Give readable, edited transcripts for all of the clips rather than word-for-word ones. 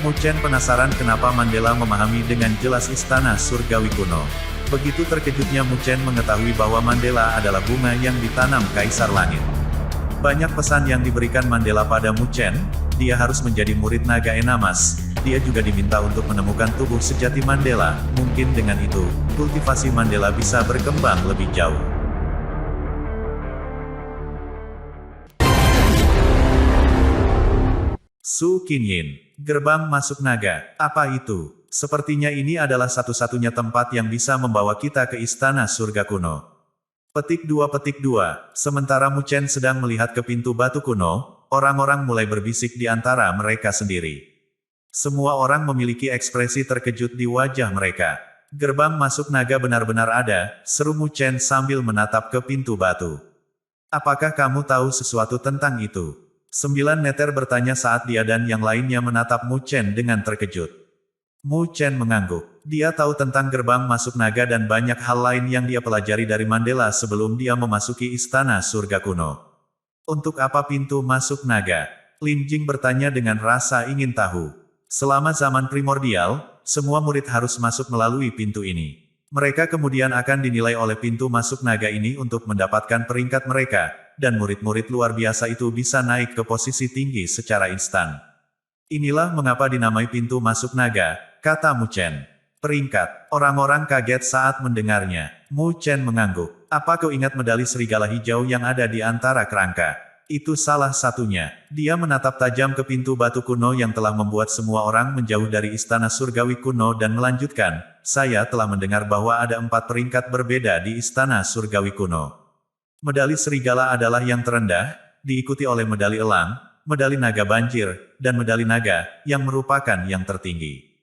Mu Chen penasaran kenapa Mandela memahami dengan jelas istana surgawi kuno. Begitu terkejutnya Mu Chen mengetahui bahwa Mandela adalah bunga yang ditanam Kaisar Langit. Banyak pesan yang diberikan Mandela pada Mu Chen. Dia harus menjadi murid naga enamas. Dia juga diminta untuk menemukan tubuh sejati Mandela. Mungkin dengan itu, kultivasi Mandela bisa berkembang lebih jauh. Su Qinyin, gerbang masuk naga. Apa itu? Sepertinya ini adalah satu-satunya tempat yang bisa membawa kita ke istana surga kuno. Petik 2. Sementara Mu Chen sedang melihat ke pintu batu kuno, orang-orang mulai berbisik di antara mereka sendiri. Semua orang memiliki ekspresi terkejut di wajah mereka. Gerbang masuk naga benar-benar ada, seru Mu Chen sambil menatap ke pintu batu. Apakah kamu tahu sesuatu tentang itu? 9 Neter bertanya saat dia dan yang lainnya menatap Mu Chen dengan terkejut. Mu Chen mengangguk. Dia tahu tentang gerbang masuk naga dan banyak hal lain yang dia pelajari dari Mandela sebelum dia memasuki istana surga kuno. Untuk apa pintu masuk naga? Lin Jing bertanya dengan rasa ingin tahu. Selama zaman primordial, semua murid harus masuk melalui pintu ini. Mereka kemudian akan dinilai oleh pintu masuk naga ini untuk mendapatkan peringkat mereka, dan murid-murid luar biasa itu bisa naik ke posisi tinggi secara instan. Inilah mengapa dinamai pintu masuk naga, kata Mu Chen. Peringkat. Orang-orang kaget saat mendengarnya. Mu Chen mengangguk. Apa kau ingat medali serigala hijau yang ada di antara kerangka? Itu salah satunya. Dia menatap tajam ke pintu batu kuno yang telah membuat semua orang menjauh dari istana surgawi kuno dan melanjutkan, saya telah mendengar bahwa ada 4 peringkat berbeda di istana surgawi kuno. Medali serigala adalah yang terendah, diikuti oleh medali elang, medali naga banjir, dan medali naga, yang merupakan yang tertinggi.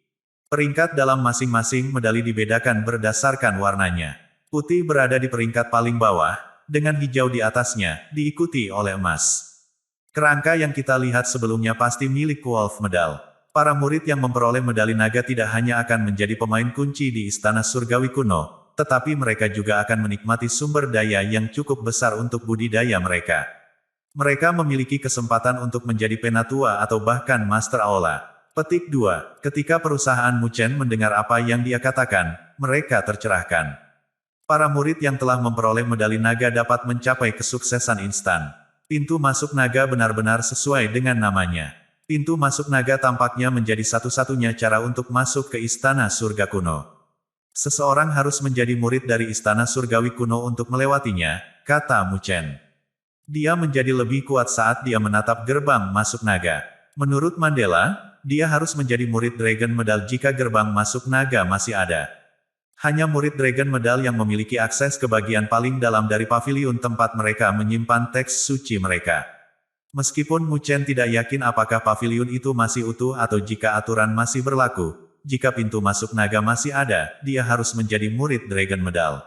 Peringkat dalam masing-masing medali dibedakan berdasarkan warnanya. Putih berada di peringkat paling bawah, dengan hijau di atasnya, diikuti oleh emas. Kerangka yang kita lihat sebelumnya pasti milik Wolf Medal. Para murid yang memperoleh medali naga tidak hanya akan menjadi pemain kunci di istana surgawi kuno, tetapi mereka juga akan menikmati sumber daya yang cukup besar untuk budidaya mereka. Mereka memiliki kesempatan untuk menjadi penatua atau bahkan master aula. Petik 2. Ketika perusahaan Mu Chen mendengar apa yang dia katakan, mereka tercerahkan. Para murid yang telah memperoleh medali naga dapat mencapai kesuksesan instan. Pintu masuk naga benar-benar sesuai dengan namanya. Pintu masuk naga tampaknya menjadi satu-satunya cara untuk masuk ke istana surga kuno. Seseorang harus menjadi murid dari istana surgawi kuno untuk melewatinya, kata Mu Chen. Dia menjadi lebih kuat saat dia menatap gerbang masuk naga. Menurut Mandela, dia harus menjadi murid Dragon Medal jika gerbang masuk naga masih ada. Hanya murid Dragon Medal yang memiliki akses ke bagian paling dalam dari paviliun tempat mereka menyimpan teks suci mereka. Meskipun Mu Chen tidak yakin apakah paviliun itu masih utuh atau jika aturan masih berlaku, jika pintu masuk naga masih ada, dia harus menjadi murid Dragon Medal.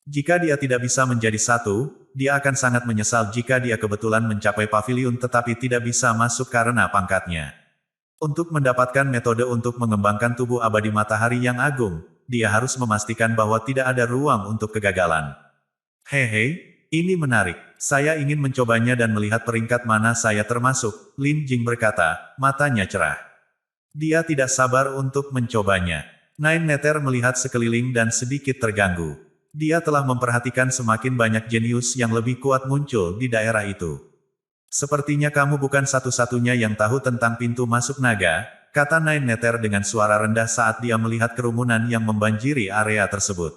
Jika dia tidak bisa menjadi satu, dia akan sangat menyesal jika dia kebetulan mencapai paviliun tetapi tidak bisa masuk karena pangkatnya. Untuk mendapatkan metode untuk mengembangkan tubuh abadi matahari yang agung, dia harus memastikan bahwa tidak ada ruang untuk kegagalan. Hehe, ini menarik. Saya ingin mencobanya dan melihat peringkat mana saya termasuk, Lin Jing berkata, matanya cerah. Dia tidak sabar untuk mencobanya. Nine Neter melihat sekeliling dan sedikit terganggu. Dia telah memperhatikan semakin banyak jenius yang lebih kuat muncul di daerah itu. Sepertinya kamu bukan satu-satunya yang tahu tentang pintu masuk naga, kata Nine Neter dengan suara rendah saat dia melihat kerumunan yang membanjiri area tersebut.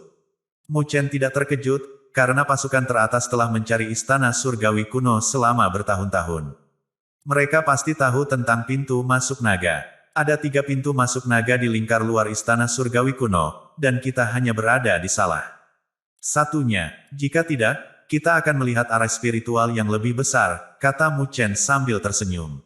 Mu Chen tidak terkejut, karena pasukan teratas telah mencari istana surgawi kuno selama bertahun-tahun. Mereka pasti tahu tentang pintu masuk naga. Ada 3 pintu masuk naga di lingkar luar istana surgawi kuno, dan kita hanya berada di salah satunya. Jika tidak, kita akan melihat arah spiritual yang lebih besar, kata Mu Chen sambil tersenyum.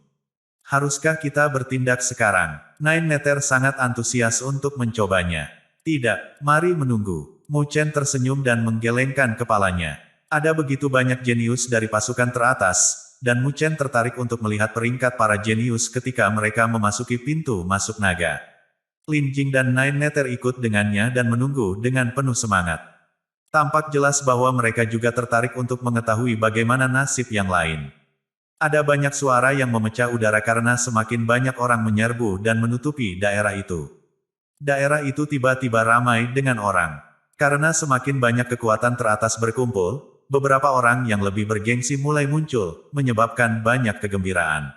Haruskah kita bertindak sekarang? Nine Neter sangat antusias untuk mencobanya. Tidak, mari menunggu. Mu Chen tersenyum dan menggelengkan kepalanya. Ada begitu banyak jenius dari pasukan teratas, dan Mu Chen tertarik untuk melihat peringkat para jenius ketika mereka memasuki pintu masuk naga. Lin Jing dan Nine Neter ikut dengannya dan menunggu dengan penuh semangat. Tampak jelas bahwa mereka juga tertarik untuk mengetahui bagaimana nasib yang lain. Ada banyak suara yang memecah udara karena semakin banyak orang menyerbu dan menutupi daerah itu. Daerah itu tiba-tiba ramai dengan orang. Karena semakin banyak kekuatan teratas berkumpul, beberapa orang yang lebih bergengsi mulai muncul, menyebabkan banyak kegembiraan.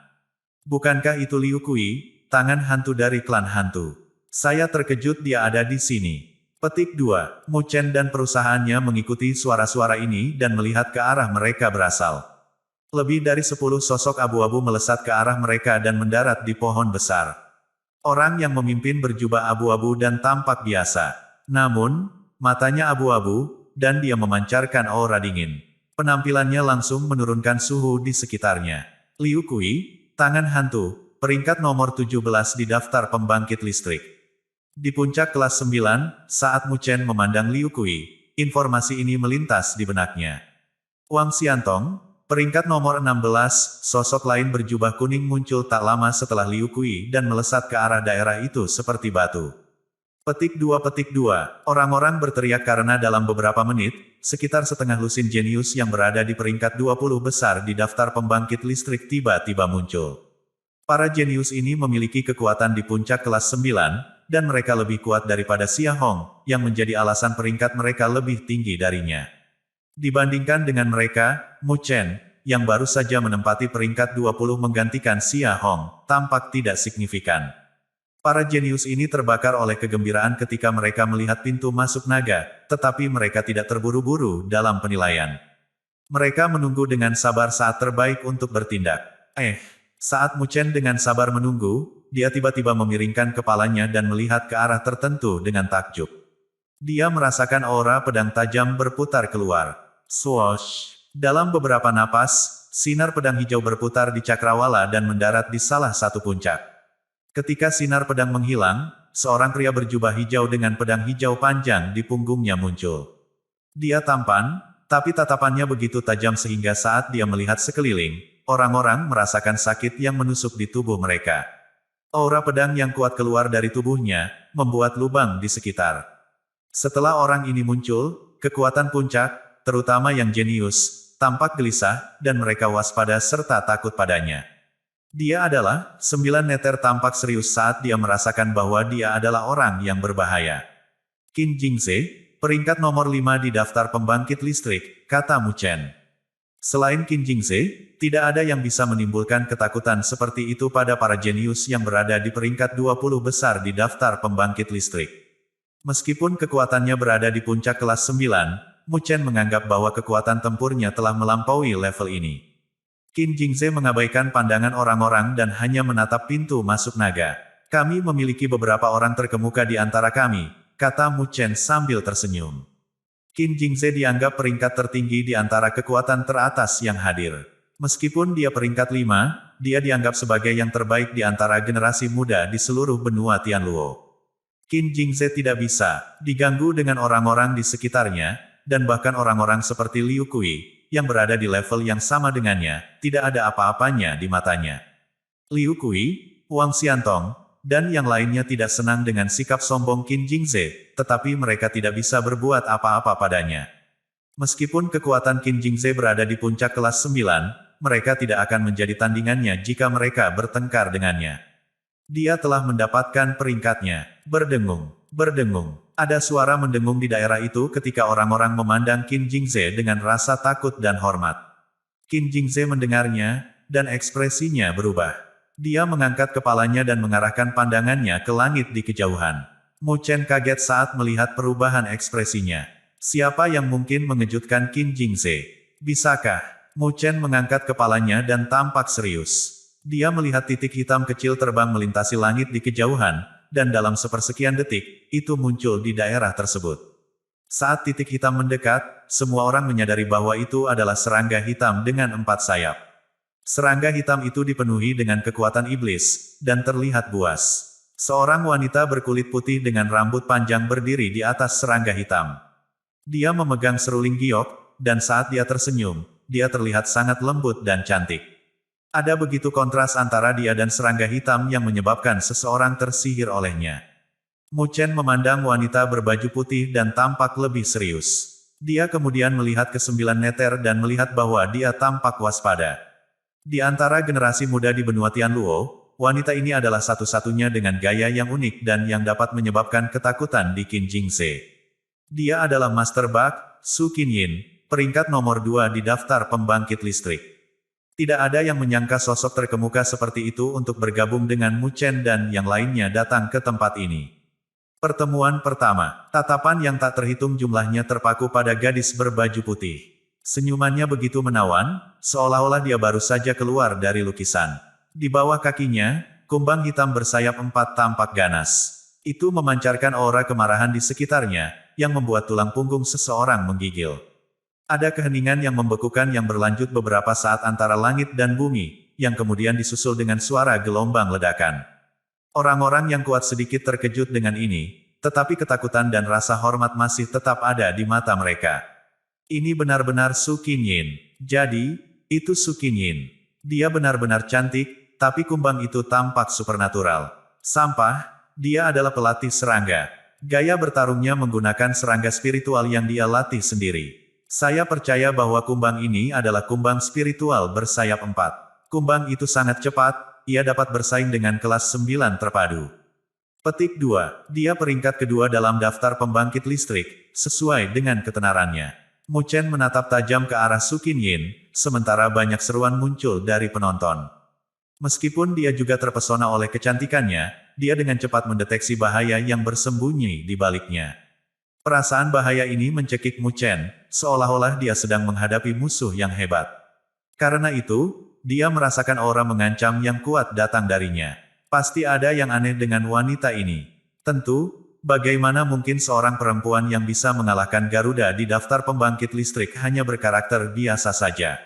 Bukankah itu Liu Kui, tangan hantu dari klan hantu? Saya terkejut dia ada di sini. Petik 2. Mu Chen dan perusahaannya mengikuti suara-suara ini dan melihat ke arah mereka berasal. Lebih dari 10 sosok abu-abu melesat ke arah mereka dan mendarat di pohon besar. Orang yang memimpin berjubah abu-abu dan tampak biasa. Namun, matanya abu-abu, dan dia memancarkan aura dingin. Penampilannya langsung menurunkan suhu di sekitarnya. Liu Kui, tangan hantu, peringkat nomor 17 di daftar pembangkit listrik. Di puncak kelas 9, saat Mu Chen memandang Liu Kui, informasi ini melintas di benaknya. Wang Xiantong, peringkat nomor 16, sosok lain berjubah kuning muncul tak lama setelah Liu Kui dan melesat ke arah daerah itu seperti batu. Petik 2. Orang-orang berteriak karena dalam beberapa menit, sekitar setengah lusin jenius yang berada di peringkat 20 besar di daftar pembangkit listrik tiba-tiba muncul. Para jenius ini memiliki kekuatan di puncak kelas 9, dan mereka lebih kuat daripada Xia Hong, yang menjadi alasan peringkat mereka lebih tinggi darinya. Dibandingkan dengan mereka, Mu Chen, yang baru saja menempati peringkat 20 menggantikan Xia Hong, tampak tidak signifikan. Para jenius ini terbakar oleh kegembiraan ketika mereka melihat pintu masuk naga, tetapi mereka tidak terburu-buru dalam penilaian. Mereka menunggu dengan sabar saat terbaik untuk bertindak. Saat Mu Chen dengan sabar menunggu, dia tiba-tiba memiringkan kepalanya dan melihat ke arah tertentu dengan takjub. Dia merasakan aura pedang tajam berputar keluar. Swoosh! Dalam beberapa napas, sinar pedang hijau berputar di cakrawala dan mendarat di salah satu puncak. Ketika sinar pedang menghilang, seorang pria berjubah hijau dengan pedang hijau panjang di punggungnya muncul. Dia tampan, tapi tatapannya begitu tajam sehingga saat dia melihat sekeliling, orang-orang merasakan sakit yang menusuk di tubuh mereka. Aura pedang yang kuat keluar dari tubuhnya, membuat lubang di sekitar. Setelah orang ini muncul, kekuatan puncak, terutama yang jenius, tampak gelisah, dan mereka waspada serta takut padanya. Dia adalah, 9 neter tampak serius saat dia merasakan bahwa dia adalah orang yang berbahaya. Qin Jingze, peringkat nomor 5 di daftar pembangkit listrik, kata Mu Chen. Selain Qin Jingze, tidak ada yang bisa menimbulkan ketakutan seperti itu pada para jenius yang berada di peringkat 20 besar di daftar pembangkit listrik. Meskipun kekuatannya berada di puncak kelas 9, Mu Chen menganggap bahwa kekuatan tempurnya telah melampaui level ini. Qin Jingze mengabaikan pandangan orang-orang dan hanya menatap pintu masuk naga. Kami memiliki beberapa orang terkemuka di antara kami, kata Mu Chen sambil tersenyum. Qin Jingze dianggap peringkat tertinggi di antara kekuatan teratas yang hadir. Meskipun dia peringkat 5, dia dianggap sebagai yang terbaik di antara generasi muda di seluruh benua Tianluo. Qin Jingze tidak bisa diganggu dengan orang-orang di sekitarnya, dan bahkan orang-orang seperti Liu Kui, yang berada di level yang sama dengannya, tidak ada apa-apanya di matanya. Liu Kui, Wang Xiantong, dan yang lainnya tidak senang dengan sikap sombong Qin Jingze, tetapi mereka tidak bisa berbuat apa-apa padanya. Meskipun kekuatan Qin Jingze berada di puncak kelas 9, mereka tidak akan menjadi tandingannya jika mereka bertengkar dengannya. Dia telah mendapatkan peringkatnya. Berdengung, berdengung. Ada suara mendengung di daerah itu ketika orang-orang memandang Qin Jingze dengan rasa takut dan hormat. Qin Jingze mendengarnya, dan ekspresinya berubah. Dia mengangkat kepalanya dan mengarahkan pandangannya ke langit di kejauhan. Mu Chen kaget saat melihat perubahan ekspresinya. Siapa yang mungkin mengejutkan Qin Jingze? Bisakah? Mu Chen mengangkat kepalanya dan tampak serius. Dia melihat titik hitam kecil terbang melintasi langit di kejauhan, dan dalam sepersekian detik, itu muncul di daerah tersebut. Saat titik hitam mendekat, semua orang menyadari bahwa itu adalah serangga hitam dengan 4 sayap. Serangga hitam itu dipenuhi dengan kekuatan iblis, dan terlihat buas. Seorang wanita berkulit putih dengan rambut panjang berdiri di atas serangga hitam. Dia memegang seruling giok, dan saat dia tersenyum, dia terlihat sangat lembut dan cantik. Ada begitu kontras antara dia dan serangga hitam yang menyebabkan seseorang tersihir olehnya. Mu Chen memandang wanita berbaju putih dan tampak lebih serius. Dia kemudian melihat ke 9 neter dan melihat bahwa dia tampak waspada. Di antara generasi muda di benua Tianluo, wanita ini adalah satu-satunya dengan gaya yang unik dan yang dapat menyebabkan ketakutan di Qin Jingze. Dia adalah Master Bak, Su Qinyin, peringkat nomor 2 di daftar pembangkit listrik. Tidak ada yang menyangka sosok terkemuka seperti itu untuk bergabung dengan Mu Chen dan yang lainnya datang ke tempat ini. Pertemuan pertama, tatapan yang tak terhitung jumlahnya terpaku pada gadis berbaju putih. Senyumannya begitu menawan, seolah-olah dia baru saja keluar dari lukisan. Di bawah kakinya, kumbang hitam bersayap 4 tampak ganas. Itu memancarkan aura kemarahan di sekitarnya, yang membuat tulang punggung seseorang menggigil. Ada keheningan yang membekukan yang berlanjut beberapa saat antara langit dan bumi, yang kemudian disusul dengan suara gelombang ledakan. Orang-orang yang kuat sedikit terkejut dengan ini, tetapi ketakutan dan rasa hormat masih tetap ada di mata mereka. Ini benar-benar Su Qinyin. Jadi, itu Su Qinyin. Dia benar-benar cantik, tapi kumbang itu tampak supernatural. Sampah, dia adalah pelatih serangga. Gaya bertarungnya menggunakan serangga spiritual yang dia latih sendiri. Saya percaya bahwa kumbang ini adalah kumbang spiritual bersayap 4. Kumbang itu sangat cepat, ia dapat bersaing dengan kelas 9 terpadu. Petik 2. Dia peringkat kedua dalam daftar pembangkit listrik, sesuai dengan ketenarannya. Mu Chen menatap tajam ke arah Su Qinyin, sementara banyak seruan muncul dari penonton. Meskipun dia juga terpesona oleh kecantikannya, dia dengan cepat mendeteksi bahaya yang bersembunyi di baliknya. Perasaan bahaya ini mencekik Mu Chen, seolah-olah dia sedang menghadapi musuh yang hebat. Karena itu, dia merasakan aura mengancam yang kuat datang darinya. Pasti ada yang aneh dengan wanita ini. Tentu, bagaimana mungkin seorang perempuan yang bisa mengalahkan Garuda di daftar pembangkit listrik hanya berkarakter biasa saja.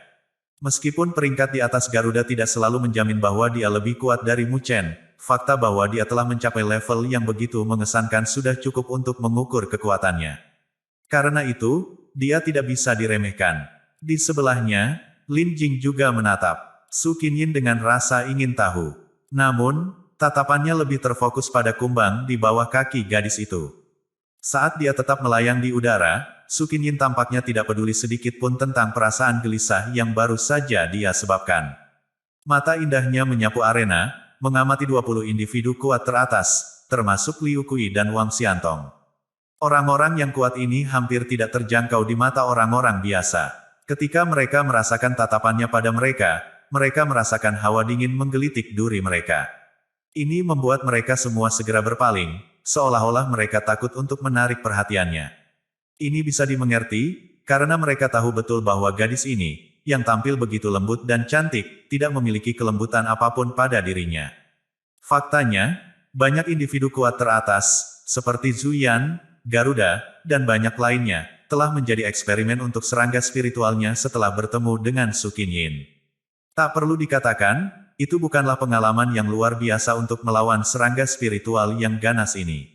Meskipun peringkat di atas Garuda tidak selalu menjamin bahwa dia lebih kuat dari Mu Chen, fakta bahwa dia telah mencapai level yang begitu mengesankan sudah cukup untuk mengukur kekuatannya. Karena itu, dia tidak bisa diremehkan. Di sebelahnya, Lin Jing juga menatap Su Qinyin dengan rasa ingin tahu. Namun, tatapannya lebih terfokus pada kumbang di bawah kaki gadis itu. Saat dia tetap melayang di udara, Su Qinyin tampaknya tidak peduli sedikit pun tentang perasaan gelisah yang baru saja dia sebabkan. Mata indahnya menyapu arena, mengamati 20 individu kuat teratas, termasuk Liu Kui dan Wang Xiantong. Orang-orang yang kuat ini hampir tidak terjangkau di mata orang-orang biasa. Ketika mereka merasakan tatapannya pada mereka, mereka merasakan hawa dingin menggelitik duri mereka. Ini membuat mereka semua segera berpaling, seolah-olah mereka takut untuk menarik perhatiannya. Ini bisa dimengerti, karena mereka tahu betul bahwa gadis ini, yang tampil begitu lembut dan cantik, tidak memiliki kelembutan apapun pada dirinya. Faktanya, banyak individu kuat teratas, seperti Zhu Yan, Garuda, dan banyak lainnya, telah menjadi eksperimen untuk serangga spiritualnya setelah bertemu dengan Su Qinyin. Tak perlu dikatakan, itu bukanlah pengalaman yang luar biasa untuk melawan serangga spiritual yang ganas ini.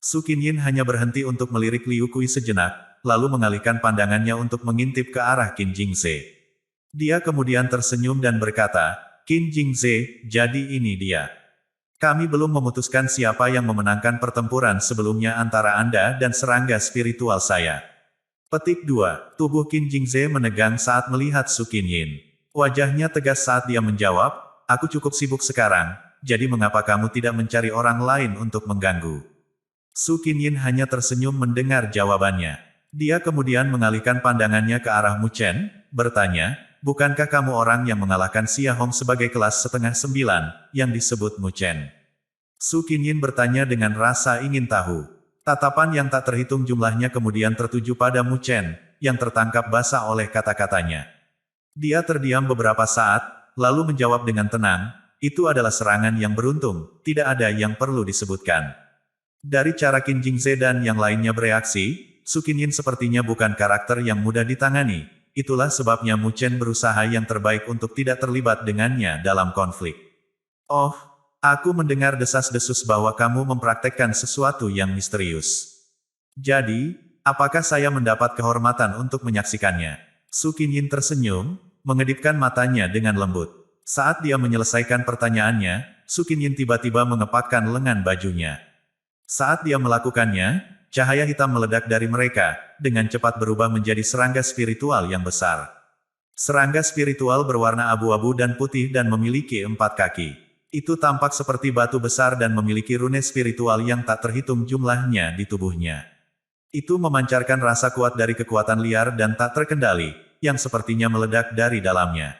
Su Qinyin hanya berhenti untuk melirik Liu Kui sejenak, lalu mengalihkan pandangannya untuk mengintip ke arah Qin Jingze. Dia kemudian tersenyum dan berkata, Qin Jingze, jadi ini dia. Kami belum memutuskan siapa yang memenangkan pertempuran sebelumnya antara Anda dan serangga spiritual saya. Petik 2. Tubuh Qin Jingze menegang saat melihat Su Qinyin. Wajahnya tegas saat dia menjawab, aku cukup sibuk sekarang, jadi mengapa kamu tidak mencari orang lain untuk mengganggu? Su Qinyin hanya tersenyum mendengar jawabannya. Dia kemudian mengalihkan pandangannya ke arah Mu Chen, bertanya, bukankah kamu orang yang mengalahkan Xia Hong sebagai kelas setengah 9, yang disebut Mu Chen? Su Qinyin bertanya dengan rasa ingin tahu. Tatapan yang tak terhitung jumlahnya kemudian tertuju pada Mu Chen, yang tertangkap basah oleh kata-katanya. Dia terdiam beberapa saat, lalu menjawab dengan tenang, itu adalah serangan yang beruntung, tidak ada yang perlu disebutkan. Dari cara Qin Jingze dan yang lainnya bereaksi, Su Qinyin sepertinya bukan karakter yang mudah ditangani, itulah sebabnya Mu Chen berusaha yang terbaik untuk tidak terlibat dengannya dalam konflik. Oh, aku mendengar desas-desus bahwa kamu mempraktekkan sesuatu yang misterius. Jadi, apakah saya mendapat kehormatan untuk menyaksikannya? Su Qinyin tersenyum, mengedipkan matanya dengan lembut. Saat dia menyelesaikan pertanyaannya, Su Qinyin tiba-tiba mengepakkan lengan bajunya. Saat dia melakukannya, cahaya hitam meledak dari mereka, dengan cepat berubah menjadi serangga spiritual yang besar. Serangga spiritual berwarna abu-abu dan putih dan memiliki 4 kaki. Itu tampak seperti batu besar dan memiliki rune spiritual yang tak terhitung jumlahnya di tubuhnya. Itu memancarkan rasa kuat dari kekuatan liar dan tak terkendali, yang sepertinya meledak dari dalamnya.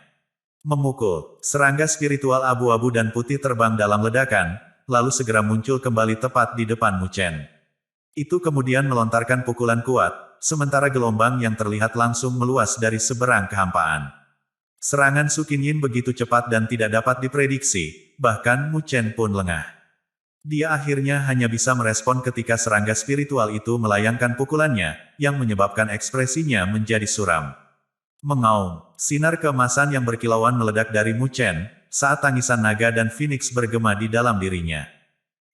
Memukul, serangga spiritual abu-abu dan putih terbang dalam ledakan, lalu segera muncul kembali tepat di depan Mu Chen. Itu kemudian melontarkan pukulan kuat, sementara gelombang yang terlihat langsung meluas dari seberang kehampaan. Serangan Su Qinyin begitu cepat dan tidak dapat diprediksi, bahkan Mu Chen pun lengah. Dia akhirnya hanya bisa merespon ketika serangga spiritual itu melayangkan pukulannya, yang menyebabkan ekspresinya menjadi suram. Mengaum, sinar keemasan yang berkilauan meledak dari Mu Chen, saat tangisan naga dan Phoenix bergema di dalam dirinya.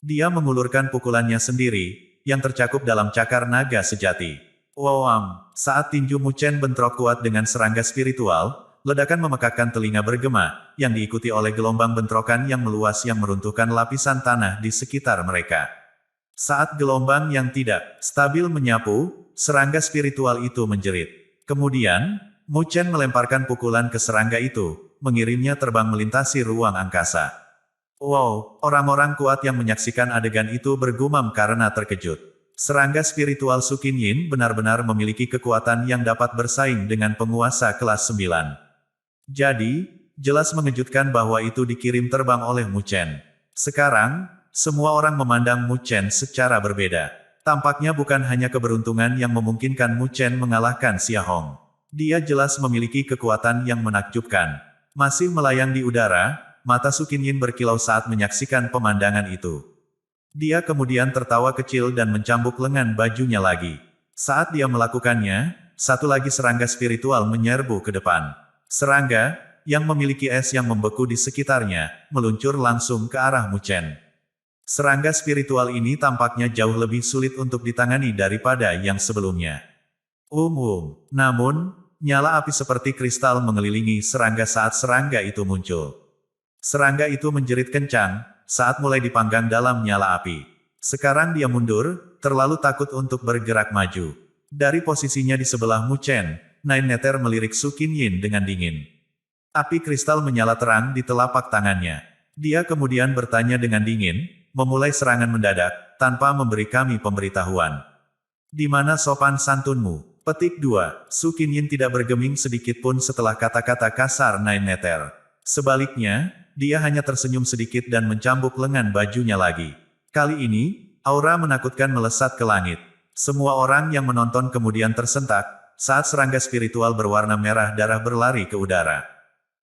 Dia mengulurkan pukulannya sendiri, yang tercakup dalam cakar naga sejati. Wawam, saat tinju Mu Chen bentrok kuat dengan serangga spiritual, ledakan memekakkan telinga bergema, yang diikuti oleh gelombang bentrokan yang meluas yang meruntuhkan lapisan tanah di sekitar mereka. Saat gelombang yang tidak stabil menyapu, serangga spiritual itu menjerit. Kemudian, Mu Chen melemparkan pukulan ke serangga itu, mengirimnya terbang melintasi ruang angkasa. Wow, orang-orang kuat yang menyaksikan adegan itu bergumam karena terkejut. Serangga spiritual Su Qinyin benar-benar memiliki kekuatan yang dapat bersaing dengan penguasa kelas 9. Jadi, jelas mengejutkan bahwa itu dikirim terbang oleh Mu Chen. Sekarang, semua orang memandang Mu Chen secara berbeda. Tampaknya bukan hanya keberuntungan yang memungkinkan Mu Chen mengalahkan Xia Hong. Dia jelas memiliki kekuatan yang menakjubkan. Masih melayang di udara, mata Su Qinyin berkilau saat menyaksikan pemandangan itu. Dia kemudian tertawa kecil dan mencambuk lengan bajunya lagi. Saat dia melakukannya, satu lagi serangga spiritual menyerbu ke depan. Serangga, yang memiliki es yang membeku di sekitarnya, meluncur langsung ke arah Mu Chen. Serangga spiritual ini tampaknya jauh lebih sulit untuk ditangani daripada yang sebelumnya. Namun, nyala api seperti kristal mengelilingi serangga saat serangga itu muncul. Serangga itu menjerit kencang, saat mulai dipanggang dalam nyala api. Sekarang dia mundur, terlalu takut untuk bergerak maju. Dari posisinya di sebelah Mu Chen, Nine Nether melirik Su Qinyin dengan dingin. Api kristal menyala terang di telapak tangannya. Dia kemudian bertanya dengan dingin, memulai serangan mendadak, tanpa memberi kami pemberitahuan. Di mana sopan santunmu? Petik 2. Su Qinyin tidak bergeming sedikit pun setelah kata-kata kasar Nine Nether. Sebaliknya, dia hanya tersenyum sedikit dan mencambuk lengan bajunya lagi. Kali ini, aura menakutkan melesat ke langit. Semua orang yang menonton kemudian tersentak, saat serangga spiritual berwarna merah darah berlari ke udara.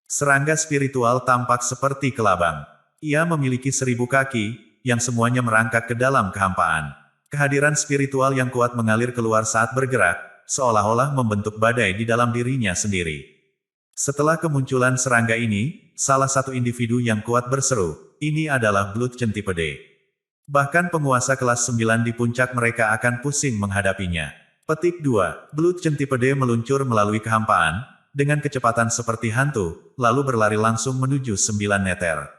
Serangga spiritual tampak seperti kelabang. Ia memiliki 1000 kaki, yang semuanya merangkak ke dalam kehampaan. Kehadiran spiritual yang kuat mengalir keluar saat bergerak, seolah-olah membentuk badai di dalam dirinya sendiri. Setelah kemunculan serangga ini, salah satu individu yang kuat berseru, ini adalah Blood Centipede. Bahkan penguasa kelas 9 di puncak mereka akan pusing menghadapinya. Petik 2. Blood Centipede meluncur melalui kehampaan, dengan kecepatan seperti hantu, lalu berlari langsung menuju 9 Nether.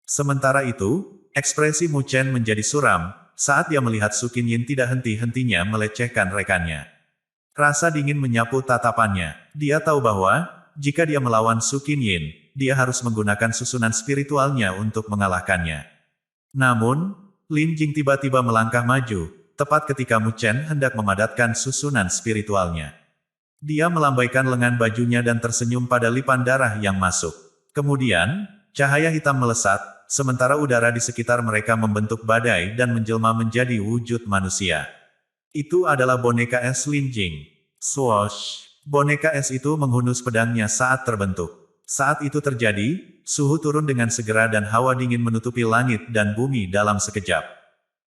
Sementara itu, ekspresi Mu Chen menjadi suram, saat dia melihat Su Qinyin tidak henti-hentinya melecehkan rekannya. Rasa dingin menyapu tatapannya. Dia tahu bahwa, jika dia melawan Su Qinyin, dia harus menggunakan susunan spiritualnya untuk mengalahkannya. Namun, Lin Jing tiba-tiba melangkah maju, tepat ketika Mu Chen hendak memadatkan susunan spiritualnya. Dia melambaikan lengan bajunya dan tersenyum pada lipan darah yang masuk. Kemudian, cahaya hitam melesat, sementara udara di sekitar mereka membentuk badai dan menjelma menjadi wujud manusia. Itu adalah boneka es Lin Jing. Swoosh! Boneka es itu menghunus pedangnya saat terbentuk. Saat itu terjadi, suhu turun dengan segera dan hawa dingin menutupi langit dan bumi dalam sekejap.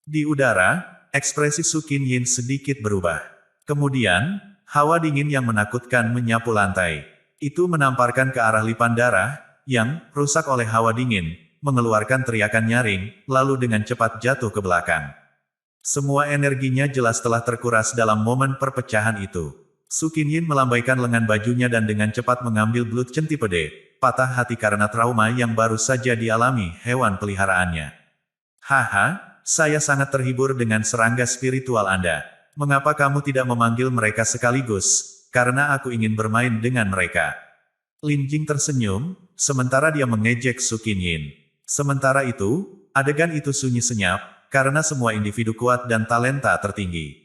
Di udara, ekspresi Su Qinyin sedikit berubah. Kemudian, hawa dingin yang menakutkan menyapu lantai. Itu menamparkan ke arah lipan darah, yang, rusak oleh hawa dingin, mengeluarkan teriakan nyaring, lalu dengan cepat jatuh ke belakang. Semua energinya jelas telah terkuras dalam momen perpecahan itu. Su Qinyin melambaikan lengan bajunya dan dengan cepat mengambil Blood Centipede, patah hati karena trauma yang baru saja dialami hewan peliharaannya. Haha. Saya sangat terhibur dengan serangga spiritual Anda. Mengapa kamu tidak memanggil mereka sekaligus? Karena aku ingin bermain dengan mereka. Lin Jing tersenyum, sementara dia mengejek Su Qinyin. Sementara itu, adegan itu sunyi senyap, karena semua individu kuat dan talenta tertinggi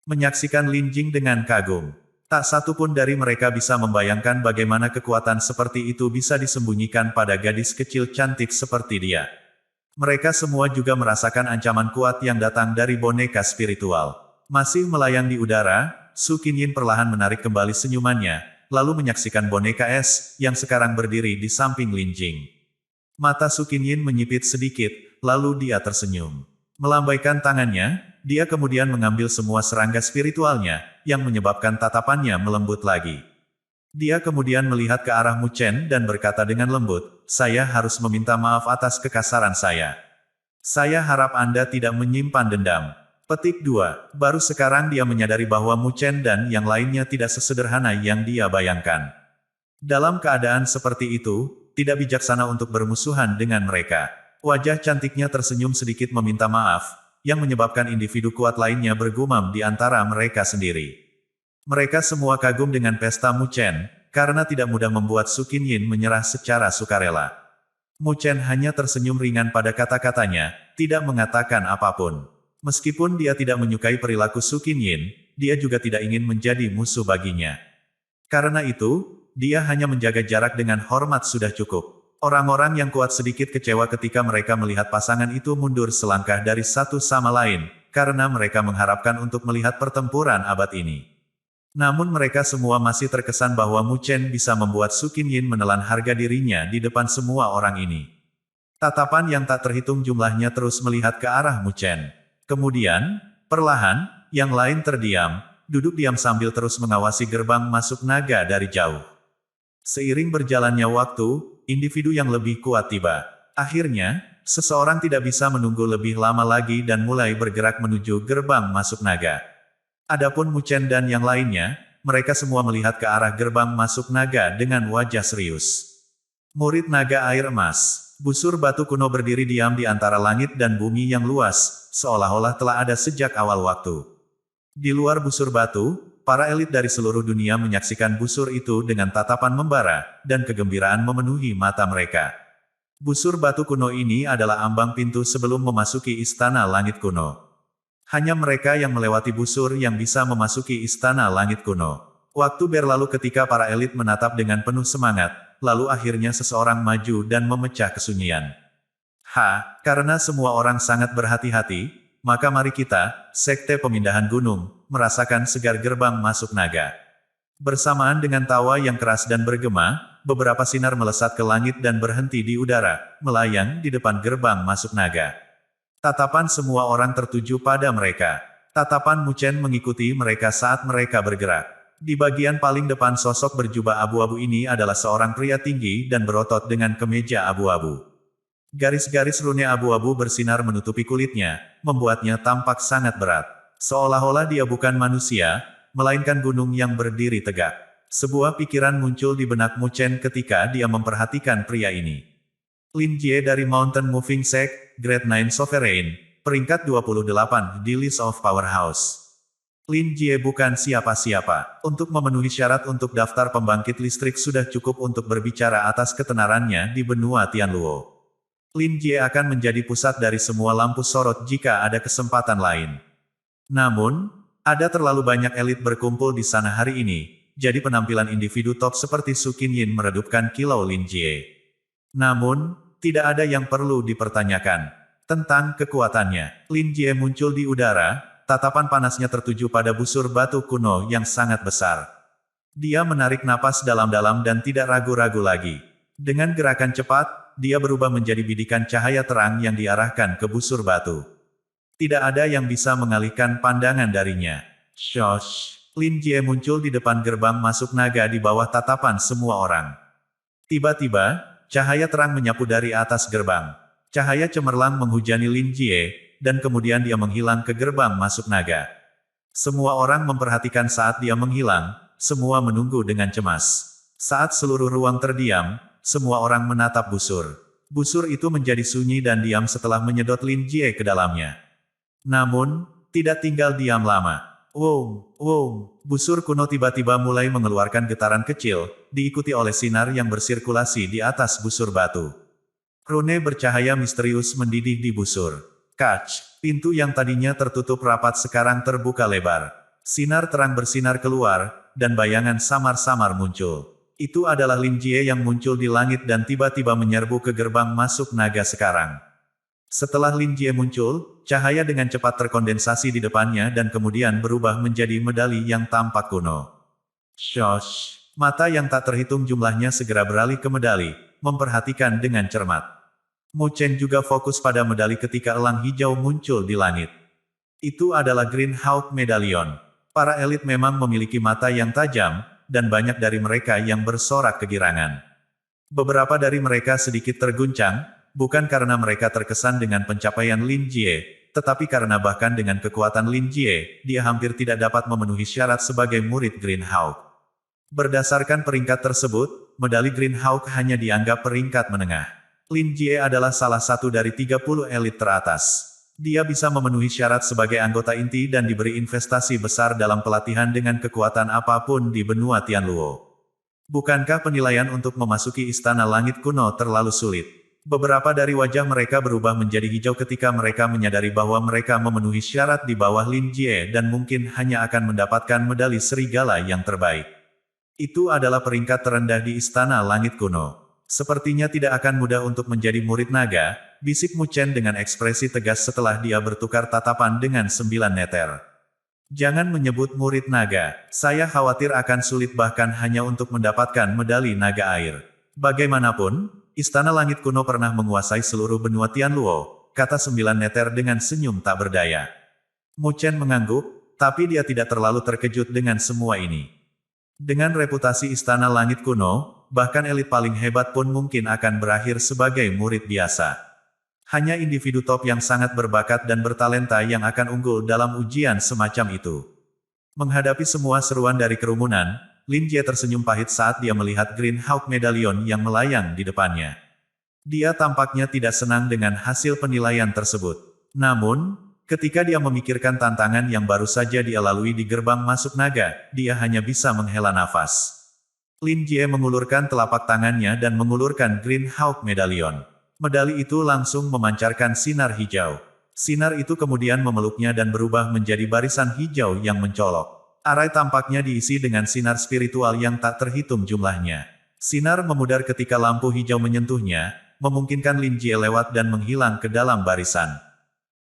menyaksikan Lin Jing dengan kagum. Tak satu pun dari mereka bisa membayangkan bagaimana kekuatan seperti itu bisa disembunyikan pada gadis kecil cantik seperti dia. Mereka semua juga merasakan ancaman kuat yang datang dari boneka spiritual. Masih melayang di udara, Su Qinyin perlahan menarik kembali senyumannya, lalu menyaksikan boneka es, yang sekarang berdiri di samping Lin Jing. Mata Su Qinyin menyipit sedikit, lalu dia tersenyum. Melambaikan tangannya, dia kemudian mengambil semua serangga spiritualnya, yang menyebabkan tatapannya melembut lagi. Dia kemudian melihat ke arah Mu Chen dan berkata dengan lembut, "Saya harus meminta maaf atas kekasaran saya. Saya harap Anda tidak menyimpan dendam." Petik 2. Baru sekarang dia menyadari bahwa Mu Chen dan yang lainnya tidak sesederhana yang dia bayangkan. Dalam keadaan seperti itu, tidak bijaksana untuk bermusuhan dengan mereka. Wajah cantiknya tersenyum sedikit meminta maaf, yang menyebabkan individu kuat lainnya bergumam di antara mereka sendiri. Mereka semua kagum dengan pesta Mu Chen, karena tidak mudah membuat Su Qinyin menyerah secara sukarela. Mu Chen hanya tersenyum ringan pada kata-katanya, tidak mengatakan apapun. Meskipun dia tidak menyukai perilaku Su Qinyin, dia juga tidak ingin menjadi musuh baginya. Karena itu, dia hanya menjaga jarak dengan hormat sudah cukup. Orang-orang yang kuat sedikit kecewa ketika mereka melihat pasangan itu mundur selangkah dari satu sama lain, karena mereka mengharapkan untuk melihat pertempuran abad ini. Namun mereka semua masih terkesan bahwa Mu Chen bisa membuat Su Qinyin menelan harga dirinya di depan semua orang ini. Tatapan yang tak terhitung jumlahnya terus melihat ke arah Mu Chen. Kemudian, perlahan, yang lain terdiam, duduk diam sambil terus mengawasi gerbang masuk naga dari jauh. Seiring berjalannya waktu, individu yang lebih kuat tiba. Akhirnya, seseorang tidak bisa menunggu lebih lama lagi dan mulai bergerak menuju gerbang masuk naga. Adapun Mu Chen dan yang lainnya, mereka semua melihat ke arah gerbang masuk naga dengan wajah serius. Murid naga air emas, busur batu kuno berdiri diam di antara langit dan bumi yang luas, seolah-olah telah ada sejak awal waktu. Di luar busur batu, para elit dari seluruh dunia menyaksikan busur itu dengan tatapan membara, dan kegembiraan memenuhi mata mereka. Busur batu kuno ini adalah ambang pintu sebelum memasuki istana langit kuno. Hanya mereka yang melewati busur yang bisa memasuki istana langit kuno. Waktu berlalu ketika para elit menatap dengan penuh semangat, lalu akhirnya seseorang maju dan memecah kesunyian. Karena semua orang sangat berhati-hati, maka mari kita, Sekte Pemindahan Gunung, merasakan segar gerbang masuk naga. Bersamaan dengan tawa yang keras dan bergema, beberapa sinar melesat ke langit dan berhenti di udara, melayang di depan gerbang masuk naga. Tatapan semua orang tertuju pada mereka. Tatapan Mu Chen mengikuti mereka saat mereka bergerak. Di bagian paling depan sosok berjubah abu-abu ini adalah seorang pria tinggi dan berotot dengan kemeja abu-abu. Garis-garis rune abu-abu bersinar menutupi kulitnya, membuatnya tampak sangat berat. Seolah-olah dia bukan manusia, melainkan gunung yang berdiri tegak. Sebuah pikiran muncul di benak Mu Chen ketika dia memperhatikan pria ini. Lin Jie dari Mountain Moving Sect, Grade 9 Sovereign, peringkat 28 di List of Powerhouse. Lin Jie bukan siapa-siapa. Untuk memenuhi syarat untuk daftar pembangkit listrik sudah cukup untuk berbicara atas ketenarannya di benua Tianluo. Lin Jie akan menjadi pusat dari semua lampu sorot jika ada kesempatan lain. Namun, ada terlalu banyak elit berkumpul di sana hari ini, jadi penampilan individu top seperti Su Qinyin meredupkan kilau Lin Jie. Namun, tidak ada yang perlu dipertanyakan tentang kekuatannya. Lin Jie muncul di udara, tatapan panasnya tertuju pada busur batu kuno yang sangat besar. Dia menarik napas dalam-dalam dan tidak ragu-ragu lagi. Dengan gerakan cepat, dia berubah menjadi bidikan cahaya terang yang diarahkan ke busur batu. Tidak ada yang bisa mengalihkan pandangan darinya. Shosh! Lin Jie muncul di depan gerbang masuk naga di bawah tatapan semua orang. Tiba-tiba, cahaya terang menyapu dari atas gerbang. Cahaya cemerlang menghujani Lin Jie, dan kemudian dia menghilang ke gerbang masuk naga. Semua orang memperhatikan saat dia menghilang, semua menunggu dengan cemas. Saat seluruh ruang terdiam, semua orang menatap busur. Busur itu menjadi sunyi dan diam setelah menyedot Lin Jie ke dalamnya. Namun, tidak tinggal diam lama. Wow, wow, busur kuno tiba-tiba mulai mengeluarkan getaran kecil, diikuti oleh sinar yang bersirkulasi di atas busur batu. Rune bercahaya misterius mendidih di busur. Kac, pintu yang tadinya tertutup rapat sekarang terbuka lebar. Sinar terang bersinar keluar, dan bayangan samar-samar muncul. Itu adalah Lin Jie yang muncul di langit dan tiba-tiba menyerbu ke gerbang masuk naga sekarang. Setelah Lin Jie muncul, cahaya dengan cepat terkondensasi di depannya dan kemudian berubah menjadi medali yang tampak kuno. Shosh! Mata yang tak terhitung jumlahnya segera beralih ke medali, memperhatikan dengan cermat. Mu Chen juga fokus pada medali ketika elang hijau muncul di langit. Itu adalah Green Hawk Medallion. Para elit memang memiliki mata yang tajam, dan banyak dari mereka yang bersorak kegirangan. Beberapa dari mereka sedikit terguncang, bukan karena mereka terkesan dengan pencapaian Lin Jie, tetapi karena bahkan dengan kekuatan Lin Jie, dia hampir tidak dapat memenuhi syarat sebagai murid Green Hawk. Berdasarkan peringkat tersebut, medali Green Hawk hanya dianggap peringkat menengah. Lin Jie adalah salah satu dari 30 elit teratas. Dia bisa memenuhi syarat sebagai anggota inti dan diberi investasi besar dalam pelatihan dengan kekuatan apapun di benua Tianluo. Bukankah penilaian untuk memasuki Istana Langit Kuno terlalu sulit? Beberapa dari wajah mereka berubah menjadi hijau ketika mereka menyadari bahwa mereka memenuhi syarat di bawah Lin Jie dan mungkin hanya akan mendapatkan medali serigala yang terbaik. Itu adalah peringkat terendah di Istana Langit Kuno. Sepertinya tidak akan mudah untuk menjadi murid naga, bisik Mu Chen dengan ekspresi tegas setelah dia bertukar tatapan dengan 9 neter. Jangan menyebut murid naga, saya khawatir akan sulit bahkan hanya untuk mendapatkan medali naga air. Bagaimanapun, Istana Langit Kuno pernah menguasai seluruh benua Tianluo, kata 9 neter dengan senyum tak berdaya. Mu Chen mengangguk, tapi dia tidak terlalu terkejut dengan semua ini. Dengan reputasi Istana Langit Kuno, bahkan elit paling hebat pun mungkin akan berakhir sebagai murid biasa. Hanya individu top yang sangat berbakat dan bertalenta yang akan unggul dalam ujian semacam itu. Menghadapi semua seruan dari kerumunan, Lin Jie tersenyum pahit saat dia melihat Green Hawk Medallion yang melayang di depannya. Dia tampaknya tidak senang dengan hasil penilaian tersebut. Namun, ketika dia memikirkan tantangan yang baru saja dia lalui di gerbang masuk naga, dia hanya bisa menghela nafas. Lin Jie mengulurkan telapak tangannya dan mengulurkan Green Hawk Medallion. Medali itu langsung memancarkan sinar hijau. Sinar itu kemudian memeluknya dan berubah menjadi barisan hijau yang mencolok. Arai tampaknya diisi dengan sinar spiritual yang tak terhitung jumlahnya. Sinar memudar ketika lampu hijau menyentuhnya, memungkinkan Lin Jie lewat dan menghilang ke dalam barisan.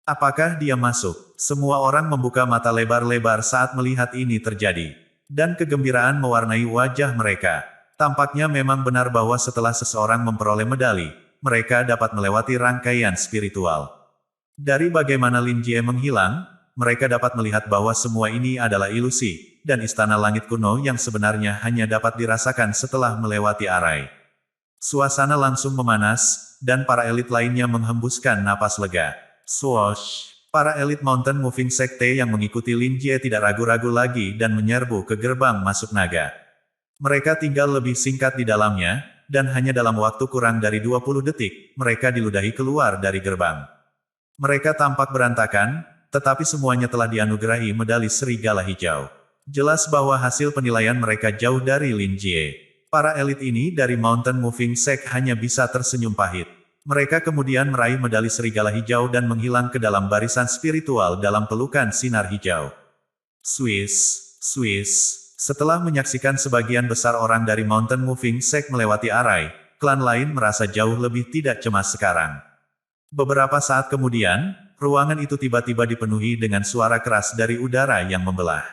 Apakah dia masuk? Semua orang membuka mata lebar-lebar saat melihat ini terjadi. Dan kegembiraan mewarnai wajah mereka. Tampaknya memang benar bahwa setelah seseorang memperoleh medali, mereka dapat melewati rangkaian spiritual. Dari bagaimana Lin Jie menghilang, mereka dapat melihat bahwa semua ini adalah ilusi, dan Istana Langit Kuno yang sebenarnya hanya dapat dirasakan setelah melewati Arai. Suasana langsung memanas, dan para elit lainnya menghembuskan napas lega. Swoosh! Para elit Mountain Moving Sekte yang mengikuti Lin Jie tidak ragu-ragu lagi dan menyerbu ke gerbang masuk naga. Mereka tinggal lebih singkat di dalamnya, dan hanya dalam waktu kurang dari 20 detik, mereka diludahi keluar dari gerbang. Mereka tampak berantakan, tetapi semuanya telah dianugerahi medali serigala hijau. Jelas bahwa hasil penilaian mereka jauh dari Lin Jie. Para elit ini dari Mountain Moving Sect hanya bisa tersenyum pahit. Mereka kemudian meraih medali serigala hijau dan menghilang ke dalam barisan spiritual dalam pelukan sinar hijau. Swiss, Swiss. Setelah menyaksikan sebagian besar orang dari Mountain Moving Sect melewati Arai, klan lain merasa jauh lebih tidak cemas sekarang. Beberapa saat kemudian, ruangan itu tiba-tiba dipenuhi dengan suara keras dari udara yang membelah.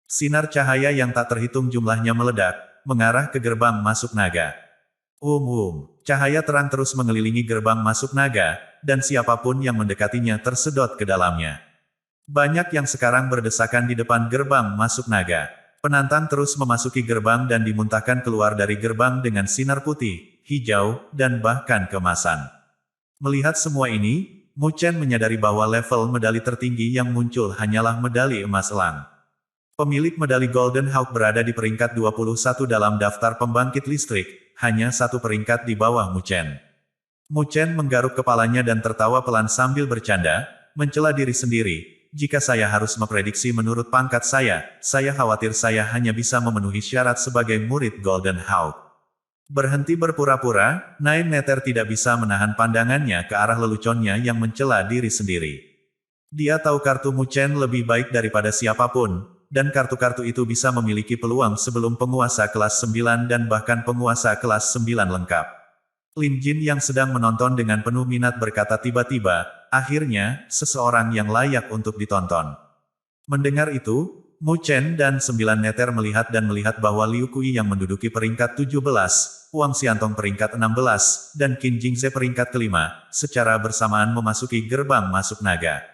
Sinar cahaya yang tak terhitung jumlahnya meledak, mengarah ke gerbang masuk naga. Cahaya terang terus mengelilingi gerbang masuk naga, dan siapapun yang mendekatinya tersedot ke dalamnya. Banyak yang sekarang berdesakan di depan gerbang masuk naga. Penantang terus memasuki gerbang dan dimuntahkan keluar dari gerbang dengan sinar putih, hijau, dan bahkan kemasan. Melihat semua ini, Mu Chen menyadari bahwa level medali tertinggi yang muncul hanyalah medali emas elang. Pemilik medali Golden Hawk berada di peringkat 21 dalam daftar pembangkit listrik, hanya satu peringkat di bawah Mu Chen. Mu Chen menggaruk kepalanya dan tertawa pelan sambil bercanda, mencela diri sendiri. jika saya harus memprediksi menurut pangkat saya khawatir saya hanya bisa memenuhi syarat sebagai murid Golden Hawk. Berhenti berpura-pura, Nine Nether tidak bisa menahan pandangannya ke arah leluconnya yang mencela diri sendiri. Dia tahu kartu Mu Chen lebih baik daripada siapapun, dan kartu-kartu itu bisa memiliki peluang sebelum penguasa kelas 9 dan bahkan penguasa kelas 9 lengkap. Lin Jin yang sedang menonton dengan penuh minat berkata tiba-tiba, akhirnya, seseorang yang layak untuk ditonton. Mendengar itu, Mu Chen dan 9 Nether melihat bahwa Liu Kui yang menduduki peringkat 17, Wang Xiantong peringkat 16, dan Qin Jingze peringkat kelima, secara bersamaan memasuki gerbang masuk naga.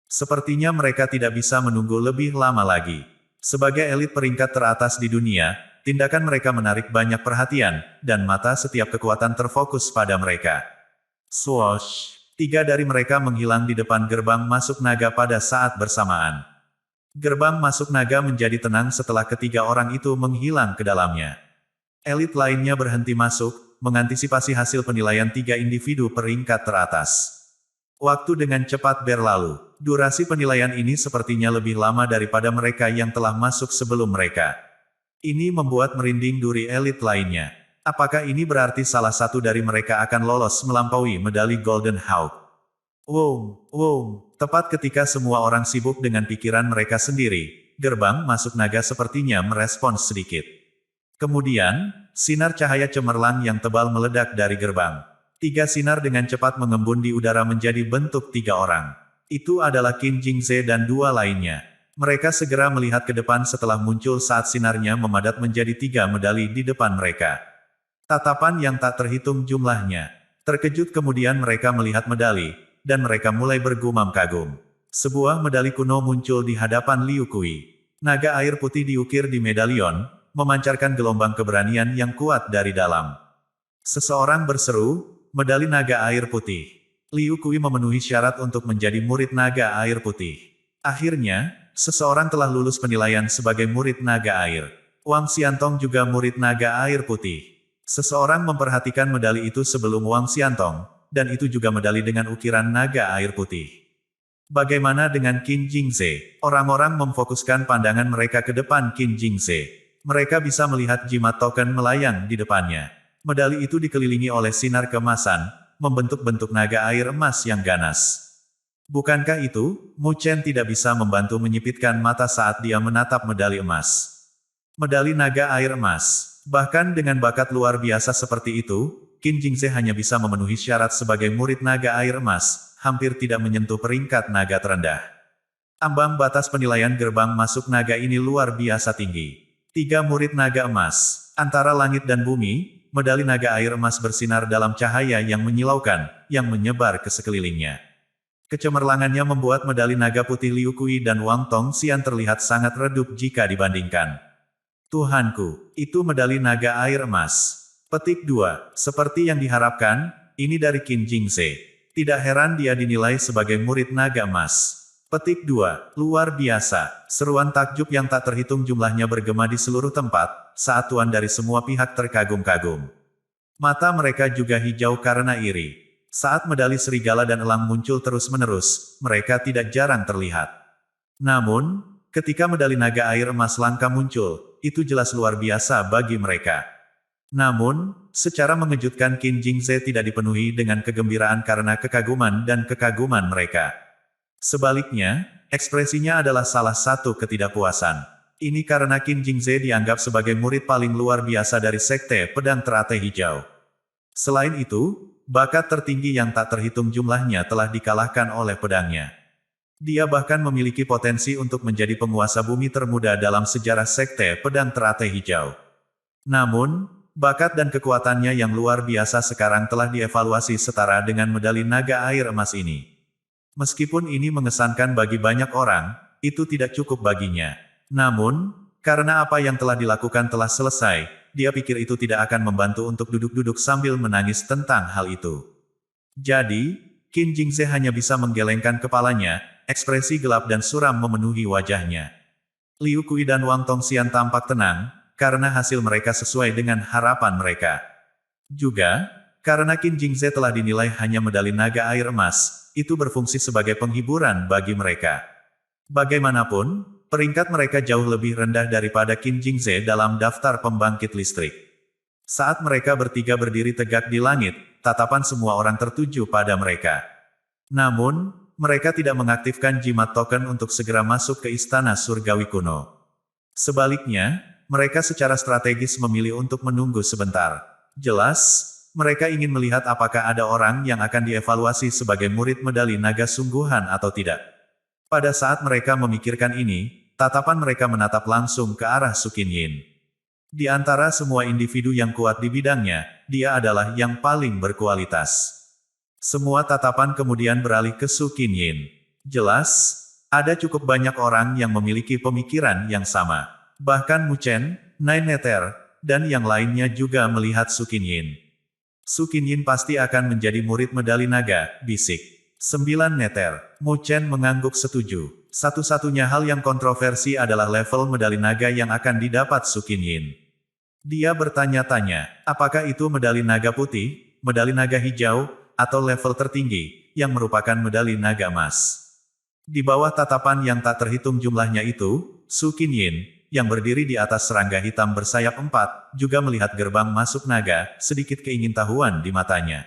Sepertinya mereka tidak bisa menunggu lebih lama lagi. Sebagai elit peringkat teratas di dunia, tindakan mereka menarik banyak perhatian, dan mata setiap kekuatan terfokus pada mereka. Swoosh! 3 dari mereka menghilang di depan gerbang masuk naga pada saat bersamaan. Gerbang masuk naga menjadi tenang setelah ketiga orang itu menghilang ke dalamnya. Elit lainnya berhenti masuk, mengantisipasi hasil penilaian 3 individu peringkat teratas. Waktu dengan cepat berlalu. Durasi penilaian ini sepertinya lebih lama daripada mereka yang telah masuk sebelum mereka. Ini membuat merinding duri elit lainnya. Apakah ini berarti salah satu dari mereka akan lolos melampaui medali Golden Hawk? Wow, tepat ketika semua orang sibuk dengan pikiran mereka sendiri, gerbang masuk naga sepertinya merespons sedikit. Kemudian, sinar cahaya cemerlang yang tebal meledak dari gerbang. 3 sinar dengan cepat mengembun di udara menjadi bentuk 3 orang. Itu adalah Qin Jingze dan 2 lainnya. Mereka segera melihat ke depan setelah muncul saat sinarnya memadat menjadi 3 medali di depan mereka. Tatapan yang tak terhitung jumlahnya. Terkejut kemudian mereka melihat medali, dan mereka mulai bergumam kagum. Sebuah medali kuno muncul di hadapan Liu Kui. Naga air putih diukir di medalion, memancarkan gelombang keberanian yang kuat dari dalam. Seseorang berseru, medali naga air putih. Liu Kui memenuhi syarat untuk menjadi murid naga air putih. Akhirnya, seseorang telah lulus penilaian sebagai murid naga air. Wang Xiantong juga murid naga air putih. Seseorang memperhatikan medali itu sebelum Wang Xiantong, dan itu juga medali dengan ukiran naga air putih. Bagaimana dengan Qin Jingze? Orang-orang memfokuskan pandangan mereka ke depan Qin Jingze. Mereka bisa melihat jimat token melayang di depannya. Medali itu dikelilingi oleh sinar keemasan, membentuk bentuk naga air emas yang ganas. Bukankah itu, Mu Chen tidak bisa membantu menyipitkan mata saat dia menatap medali emas. Medali naga air emas. Bahkan dengan bakat luar biasa seperti itu, Qin Jingze hanya bisa memenuhi syarat sebagai murid naga air emas, hampir tidak menyentuh peringkat naga terendah. Ambang batas penilaian gerbang masuk naga ini luar biasa tinggi. 3 murid naga emas. Antara langit dan bumi, medali naga air emas bersinar dalam cahaya yang menyilaukan, yang menyebar ke sekelilingnya. Kecemerlangannya membuat medali naga putih Liu Kui dan Wang Tongxian terlihat sangat redup jika dibandingkan. Tuhanku, itu medali naga air emas. Petik 2. Seperti yang diharapkan, ini dari Qin Jingze. Tidak heran dia dinilai sebagai murid naga emas. Petik 2. Luar biasa. Seruan takjub yang tak terhitung jumlahnya bergema di seluruh tempat, saat tuan dari semua pihak terkagum-kagum. Mata mereka juga hijau karena iri. Saat medali serigala dan elang muncul terus-menerus, mereka tidak jarang terlihat. Namun, ketika medali naga air emas langka muncul, itu jelas luar biasa bagi mereka. Namun, secara mengejutkan Qin Jingze tidak dipenuhi dengan kegembiraan karena kekaguman dan kekaguman mereka. Sebaliknya, ekspresinya adalah salah satu ketidakpuasan. Ini karena Qin Jingze dianggap sebagai murid paling luar biasa dari Sekte Pedang Teratai Hijau. Selain itu, bakat tertinggi yang tak terhitung jumlahnya telah dikalahkan oleh pedangnya. Dia bahkan memiliki potensi untuk menjadi penguasa bumi termuda dalam sejarah Sekte Pedang Teratai Hijau. Namun, bakat dan kekuatannya yang luar biasa sekarang telah dievaluasi setara dengan medali naga air emas ini. Meskipun ini mengesankan bagi banyak orang, itu tidak cukup baginya. Namun, karena apa yang telah dilakukan telah selesai, dia pikir itu tidak akan membantu untuk duduk-duduk sambil menangis tentang hal itu. Jadi, Qin Jingze hanya bisa menggelengkan kepalanya, ekspresi gelap dan suram memenuhi wajahnya. Liu Kui dan Wang Tongxian tampak tenang, karena hasil mereka sesuai dengan harapan mereka. Juga, karena Qin Jingze telah dinilai hanya medali naga air emas, itu berfungsi sebagai penghiburan bagi mereka. Bagaimanapun, peringkat mereka jauh lebih rendah daripada Qin Jingze dalam daftar pembangkit listrik. Saat mereka bertiga berdiri tegak di langit, tatapan semua orang tertuju pada mereka. Namun, mereka tidak mengaktifkan jimat token untuk segera masuk ke istana surgawi kuno. Sebaliknya, mereka secara strategis memilih untuk menunggu sebentar. Jelas, mereka ingin melihat apakah ada orang yang akan dievaluasi sebagai murid medali naga sungguhan atau tidak. Pada saat mereka memikirkan ini, tatapan mereka menatap langsung ke arah Su Qinyin. Di antara semua individu yang kuat di bidangnya, dia adalah yang paling berkualitas. Semua tatapan kemudian beralih ke Su Qinyin. Jelas, ada cukup banyak orang yang memiliki pemikiran yang sama. Bahkan Mu Chen, Nine Nether, dan yang lainnya juga melihat Su Qinyin. Su Qinyin pasti akan menjadi murid medali naga, bisik. 9 Nether. Mu Chen mengangguk setuju. Satu-satunya hal yang kontroversi adalah level medali naga yang akan didapat Su Qinyin. Dia bertanya-tanya, apakah itu medali naga putih, medali naga hijau, atau level tertinggi, yang merupakan medali naga emas. Di bawah tatapan yang tak terhitung jumlahnya itu, Su Qinyin, yang berdiri di atas serangga hitam bersayap 4, juga melihat gerbang masuk naga, sedikit keingintahuan di matanya.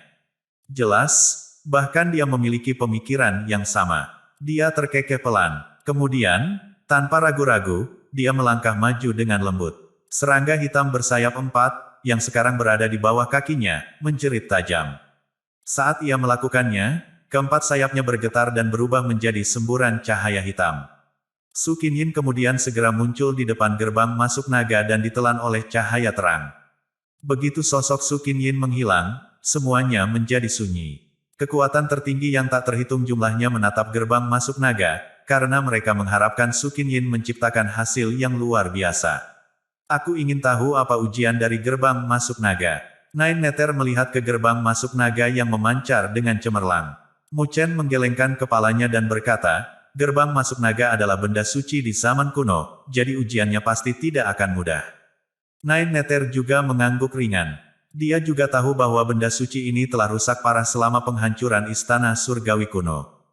Jelas, bahkan dia memiliki pemikiran yang sama. Dia terkekeh pelan. Kemudian, tanpa ragu-ragu, dia melangkah maju dengan lembut. Serangga hitam bersayap 4, yang sekarang berada di bawah kakinya, menjerit tajam. Saat ia melakukannya, keempat sayapnya bergetar dan berubah menjadi semburan cahaya hitam. Su Qinyin kemudian segera muncul di depan gerbang masuk naga dan ditelan oleh cahaya terang. Begitu sosok Su Qinyin menghilang, semuanya menjadi sunyi. Kekuatan tertinggi yang tak terhitung jumlahnya menatap gerbang masuk naga, karena mereka mengharapkan Su Qinyin menciptakan hasil yang luar biasa. Aku ingin tahu apa ujian dari gerbang masuk naga. Nine Nether melihat ke gerbang masuk naga yang memancar dengan cemerlang. Mu Chen menggelengkan kepalanya dan berkata, gerbang masuk naga adalah benda suci di zaman kuno, jadi ujiannya pasti tidak akan mudah. Nine Nether juga mengangguk ringan. Dia juga tahu bahwa benda suci ini telah rusak parah selama penghancuran istana surgawi kuno.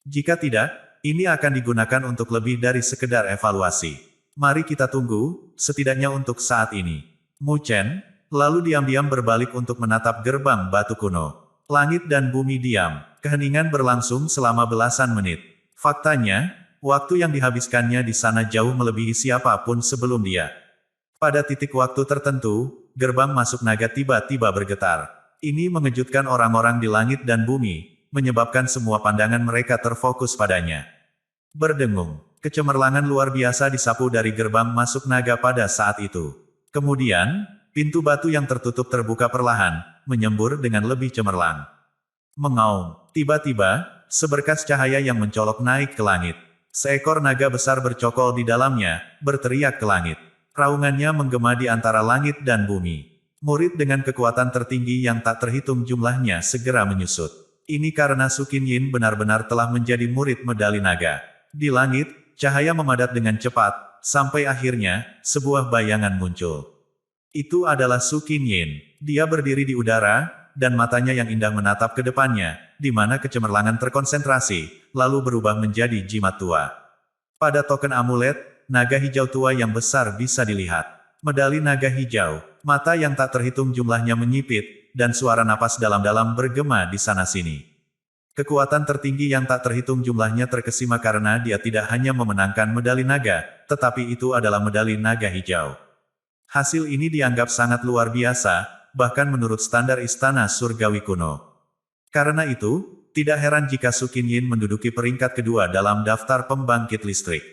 Jika tidak, ini akan digunakan untuk lebih dari sekedar evaluasi. Mari kita tunggu, setidaknya untuk saat ini. Mu Chen, lalu diam-diam berbalik untuk menatap gerbang batu kuno. Langit dan bumi diam, keheningan berlangsung selama belasan menit. Faktanya, waktu yang dihabiskannya di sana jauh melebihi siapapun sebelum dia. Pada titik waktu tertentu, gerbang masuk naga tiba-tiba bergetar. Ini mengejutkan orang-orang di langit dan bumi, menyebabkan semua pandangan mereka terfokus padanya. Berdengung, kecemerlangan luar biasa disapu dari gerbang masuk naga pada saat itu. Kemudian, pintu batu yang tertutup terbuka perlahan, menyembur dengan lebih cemerlang. Mengaum, tiba-tiba, seberkas cahaya yang mencolok naik ke langit. Seekor naga besar bercokol di dalamnya, berteriak ke langit. Raungannya menggema di antara langit dan bumi. Murid dengan kekuatan tertinggi yang tak terhitung jumlahnya segera menyusut. Ini karena Su Qinyin benar-benar telah menjadi murid medali naga. Di langit, cahaya memadat dengan cepat, sampai akhirnya, sebuah bayangan muncul. Itu adalah Su Qinyin. Dia berdiri di udara, dan matanya yang indah menatap ke depannya, di mana kecemerlangan terkonsentrasi, lalu berubah menjadi jimat tua. Pada token amulet, naga hijau tua yang besar bisa dilihat. Medali naga hijau, mata yang tak terhitung jumlahnya menyipit, dan suara napas dalam-dalam bergema di sana-sini. Kekuatan tertinggi yang tak terhitung jumlahnya terkesima karena dia tidak hanya memenangkan medali naga, tetapi itu adalah medali naga hijau. Hasil ini dianggap sangat luar biasa, bahkan menurut standar istana surgawi kuno. Karena itu, tidak heran jika Su Qinyin menduduki peringkat kedua dalam daftar pembangkit listrik.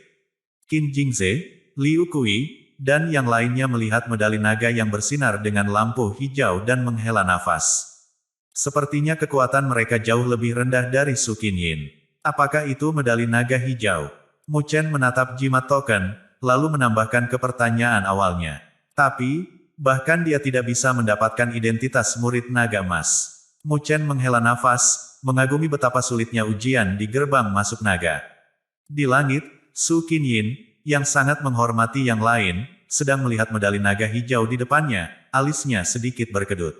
Qin Jingze, Liu Kui, dan yang lainnya melihat medali naga yang bersinar dengan lampu hijau dan menghela nafas. Sepertinya kekuatan mereka jauh lebih rendah dari Su Qinyin. Apakah itu medali naga hijau? Mu Chen menatap jimat token, lalu menambahkan ke pertanyaan awalnya. Tapi, bahkan dia tidak bisa mendapatkan identitas murid naga emas. Mu Chen menghela nafas, mengagumi betapa sulitnya ujian di gerbang masuk naga. Di langit, Su Qinyin, yang sangat menghormati yang lain, sedang melihat medali naga hijau di depannya, alisnya sedikit berkedut.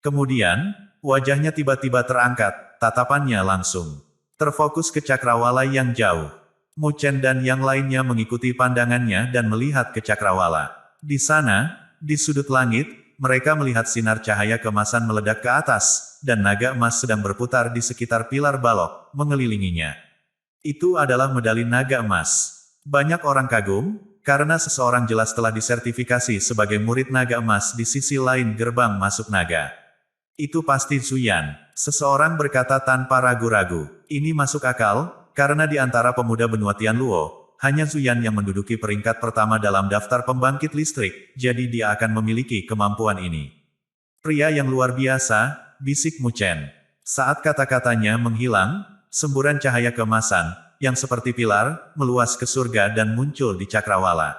Kemudian, wajahnya tiba-tiba terangkat, tatapannya langsung terfokus ke cakrawala yang jauh. Mu Chen dan yang lainnya mengikuti pandangannya dan melihat ke cakrawala. Di sana, di sudut langit, mereka melihat sinar cahaya kemasan meledak ke atas, dan naga emas sedang berputar di sekitar pilar balok, mengelilinginya. Itu adalah medali naga emas. Banyak orang kagum, karena seseorang jelas telah disertifikasi sebagai murid naga emas di sisi lain gerbang masuk naga. Itu pasti Zuyan, seseorang berkata tanpa ragu-ragu. Ini masuk akal, karena di antara pemuda benua Tianluo, hanya Zuyan yang menduduki peringkat pertama dalam daftar pembangkit listrik, jadi dia akan memiliki kemampuan ini. Pria yang luar biasa, bisik Mu Chen. Saat kata-katanya menghilang, semburan cahaya keemasan, yang seperti pilar, meluas ke surga dan muncul di cakrawala.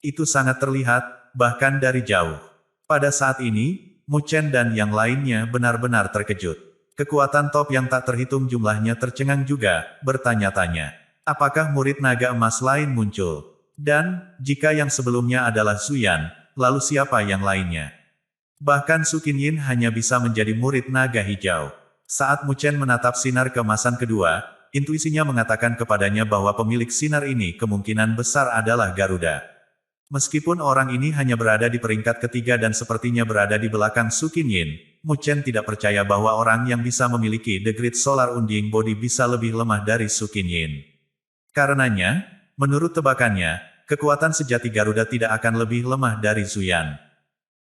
Itu sangat terlihat, bahkan dari jauh. Pada saat ini, Mu Chen dan yang lainnya benar-benar terkejut. Kekuatan top yang tak terhitung jumlahnya tercengang juga, bertanya-tanya. Apakah murid naga emas lain muncul? Dan, jika yang sebelumnya adalah Zuyan, lalu siapa yang lainnya? Bahkan Su Qinyin hanya bisa menjadi murid naga hijau. Saat Mu Chen menatap sinar keemasan kedua, intuisinya mengatakan kepadanya bahwa pemilik sinar ini kemungkinan besar adalah Garuda. Meskipun orang ini hanya berada di peringkat ketiga dan sepertinya berada di belakang Su Qinyin, Mu Chen tidak percaya bahwa orang yang bisa memiliki The Great Solar Undying Body bisa lebih lemah dari Su Qinyin. Karenanya, menurut tebakannya, kekuatan sejati Garuda tidak akan lebih lemah dari Zuyan.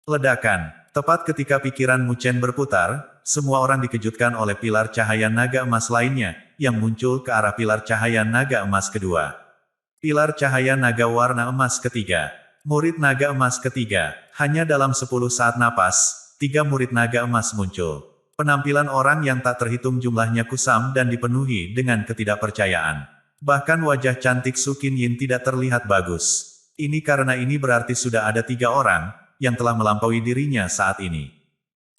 Ledakan. Tepat ketika pikiran Mu Chen berputar, semua orang dikejutkan oleh pilar cahaya naga emas lainnya, yang muncul ke arah pilar cahaya naga emas kedua. Pilar cahaya naga warna emas ketiga. Murid naga emas ketiga. Hanya dalam 10 saat napas, 3 murid naga emas muncul. Penampilan orang yang tak terhitung jumlahnya kusam dan dipenuhi dengan ketidakpercayaan. Bahkan wajah cantik Su Qinyin tidak terlihat bagus. Ini karena ini berarti sudah ada 3 orang, yang telah melampaui dirinya saat ini.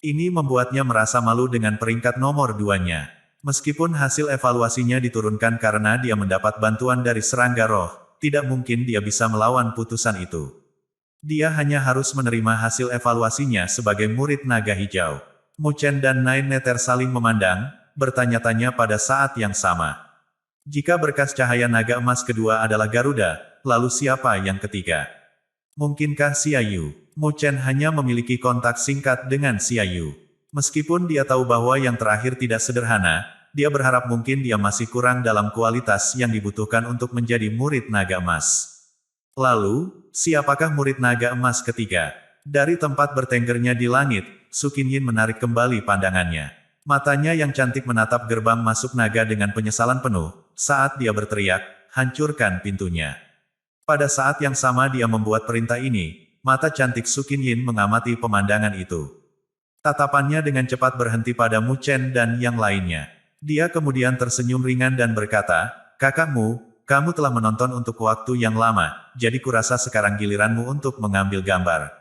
Ini membuatnya merasa malu dengan peringkat nomor 2-nya. Meskipun hasil evaluasinya diturunkan karena dia mendapat bantuan dari serangga roh, tidak mungkin dia bisa melawan putusan itu. Dia hanya harus menerima hasil evaluasinya sebagai murid naga hijau. Mu Chen dan Nine Nether saling memandang, bertanya-tanya pada saat yang sama. Jika berkas cahaya naga emas kedua adalah Garuda, lalu siapa yang ketiga? Mungkinkah Xia Yu? Mu Chen hanya memiliki kontak singkat dengan Xia Yu. Meskipun dia tahu bahwa yang terakhir tidak sederhana, dia berharap mungkin dia masih kurang dalam kualitas yang dibutuhkan untuk menjadi murid naga emas. Lalu, siapakah murid naga emas ketiga? Dari tempat bertenggernya di langit, Su Qinyin menarik kembali pandangannya. Matanya yang cantik menatap gerbang masuk naga dengan penyesalan penuh, saat dia berteriak, hancurkan pintunya. Pada saat yang sama dia membuat perintah ini, mata cantik Su Qinyin mengamati pemandangan itu. Tatapannya dengan cepat berhenti pada Mu Chen dan yang lainnya. Dia kemudian tersenyum ringan dan berkata, kakakmu, kamu telah menonton untuk waktu yang lama, jadi kurasa sekarang giliranmu untuk mengambil gambar.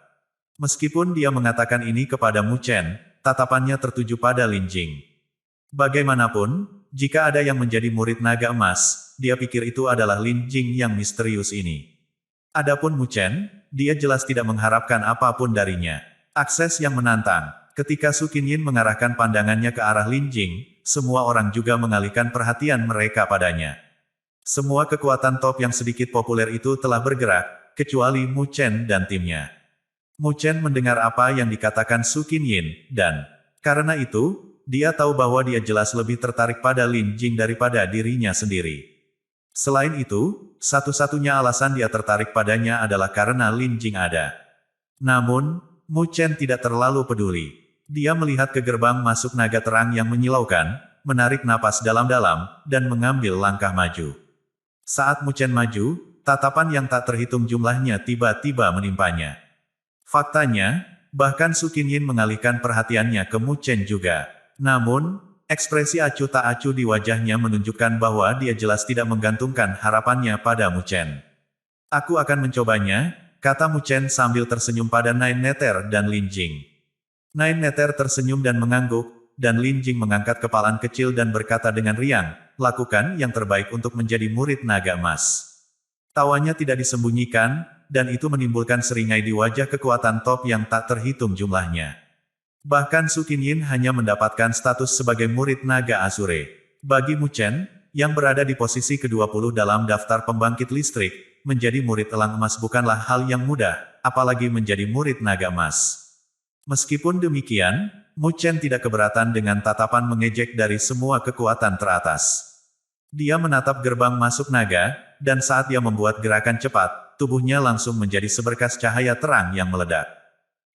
Meskipun dia mengatakan ini kepada Mu Chen, tatapannya tertuju pada Lin Jing. Bagaimanapun, jika ada yang menjadi murid naga emas, dia pikir itu adalah Lin Jing yang misterius ini. Adapun Mu Chen, dia jelas tidak mengharapkan apapun darinya. Akses yang menantang. Ketika Su Qinyin mengarahkan pandangannya ke arah Lin Jing, semua orang juga mengalihkan perhatian mereka padanya. Semua kekuatan top yang sedikit populer itu telah bergerak, kecuali Mu Chen dan timnya. Mu Chen mendengar apa yang dikatakan Su Qinyin, dan karena itu, dia tahu bahwa dia jelas lebih tertarik pada Lin Jing daripada dirinya sendiri. Selain itu, satu-satunya alasan dia tertarik padanya adalah karena Lin Jing ada. Namun, Mu Chen tidak terlalu peduli. Dia melihat ke gerbang masuk naga terang yang menyilaukan, menarik napas dalam-dalam, dan mengambil langkah maju. Saat Mu Chen maju, tatapan yang tak terhitung jumlahnya tiba-tiba menimpanya. Faktanya, bahkan Su Qinyin mengalihkan perhatiannya ke Mu Chen juga. Namun, ekspresi acuh tak acuh di wajahnya menunjukkan bahwa dia jelas tidak menggantungkan harapannya pada Mu Chen. Aku akan mencobanya, kata Mu Chen sambil tersenyum pada Nine Nether dan Lin Jing. Nine Nether tersenyum dan mengangguk, dan Lin Jing mengangkat kepalan kecil dan berkata dengan riang, lakukan yang terbaik untuk menjadi murid naga emas. Tawanya tidak disembunyikan, dan itu menimbulkan seringai di wajah kekuatan top yang tak terhitung jumlahnya. Bahkan Su Qinyin hanya mendapatkan status sebagai murid naga Azure. Bagi Mu Chen, yang berada di posisi ke-20 dalam daftar pembangkit listrik, menjadi murid elang emas bukanlah hal yang mudah, apalagi menjadi murid naga emas. Meskipun demikian, Mu Chen tidak keberatan dengan tatapan mengejek dari semua kekuatan teratas. Dia menatap gerbang masuk naga, dan saat dia membuat gerakan cepat, tubuhnya langsung menjadi seberkas cahaya terang yang meledak.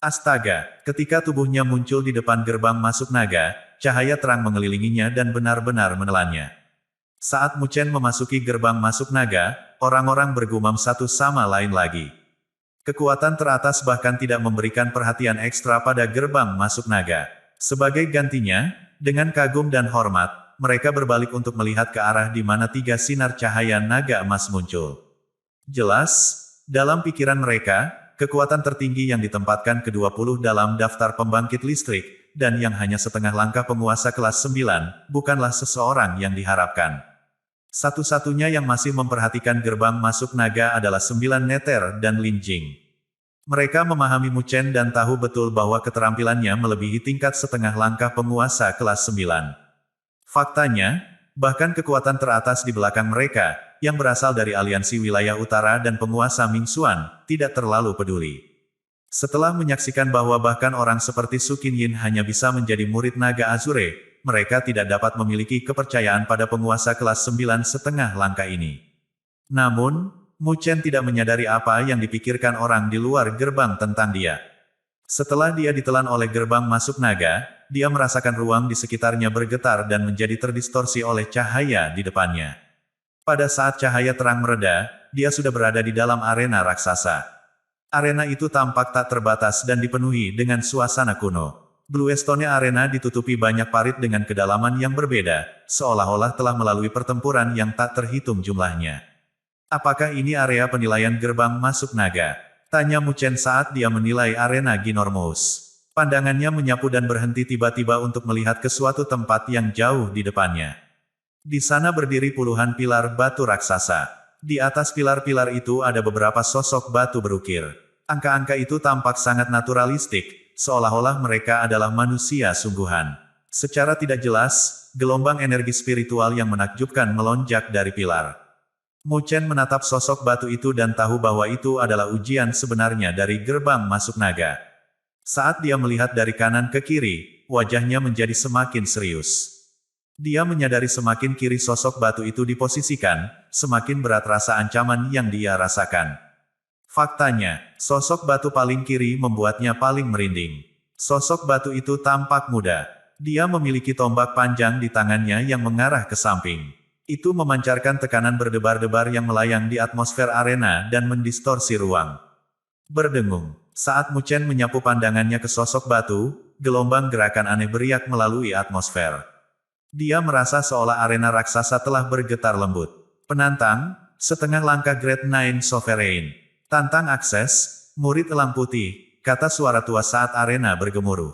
Astaga, ketika tubuhnya muncul di depan gerbang masuk naga, cahaya terang mengelilinginya dan benar-benar menelannya. Saat Mu Chen memasuki gerbang masuk naga, orang-orang bergumam satu sama lain lagi. Kekuatan teratas bahkan tidak memberikan perhatian ekstra pada gerbang masuk naga. Sebagai gantinya, dengan kagum dan hormat, mereka berbalik untuk melihat ke arah di mana 3 sinar cahaya naga emas muncul. Jelas, dalam pikiran mereka, kekuatan tertinggi yang ditempatkan ke-20 dalam daftar pembangkit listrik, dan yang hanya setengah langkah penguasa kelas 9, bukanlah seseorang yang diharapkan. Satu-satunya yang masih memperhatikan gerbang masuk naga adalah 9 Neter dan Lin Jing. Mereka memahami Mu Chen dan tahu betul bahwa keterampilannya melebihi tingkat setengah langkah penguasa kelas 9. Faktanya, bahkan kekuatan teratas di belakang mereka, yang berasal dari aliansi wilayah utara dan penguasa Mingxuan, tidak terlalu peduli. Setelah menyaksikan bahwa bahkan orang seperti Su Qinyin hanya bisa menjadi murid naga Azure, mereka tidak dapat memiliki kepercayaan pada penguasa kelas 9 setengah langkah ini. Namun, Mu Chen tidak menyadari apa yang dipikirkan orang di luar gerbang tentang dia. Setelah dia ditelan oleh gerbang masuk naga, dia merasakan ruang di sekitarnya bergetar dan menjadi terdistorsi oleh cahaya di depannya. Pada saat cahaya terang mereda, dia sudah berada di dalam arena raksasa. Arena itu tampak tak terbatas dan dipenuhi dengan suasana kuno. Bluestone Arena ditutupi banyak parit dengan kedalaman yang berbeda, seolah-olah telah melalui pertempuran yang tak terhitung jumlahnya. Apakah ini area penilaian gerbang masuk naga? Tanya Mu Chen saat dia menilai arena Ginormous. Pandangannya menyapu dan berhenti tiba-tiba untuk melihat ke suatu tempat yang jauh di depannya. Di sana berdiri puluhan pilar batu raksasa. Di atas pilar-pilar itu ada beberapa sosok batu berukir. Angka-angka itu tampak sangat naturalistik, seolah-olah mereka adalah manusia sungguhan. Secara tidak jelas, gelombang energi spiritual yang menakjubkan melonjak dari pilar. Mu Chen menatap sosok batu itu dan tahu bahwa itu adalah ujian sebenarnya dari gerbang masuk naga. Saat dia melihat dari kanan ke kiri, wajahnya menjadi semakin serius. Dia menyadari semakin kiri sosok batu itu diposisikan, semakin berat rasa ancaman yang dia rasakan. Faktanya, sosok batu paling kiri membuatnya paling merinding. Sosok batu itu tampak muda. Dia memiliki tombak panjang di tangannya yang mengarah ke samping. Itu memancarkan tekanan berdebar-debar yang melayang di atmosfer arena dan mendistorsi ruang. Berdengung. Saat Mu Chen menyapu pandangannya ke sosok batu, gelombang gerakan aneh beriak melalui atmosfer. Dia merasa seolah arena raksasa telah bergetar lembut. Penantang, setengah langkah Great Nine Sovereign. Tantang akses, murid elang putih, kata suara tua saat arena bergemuruh.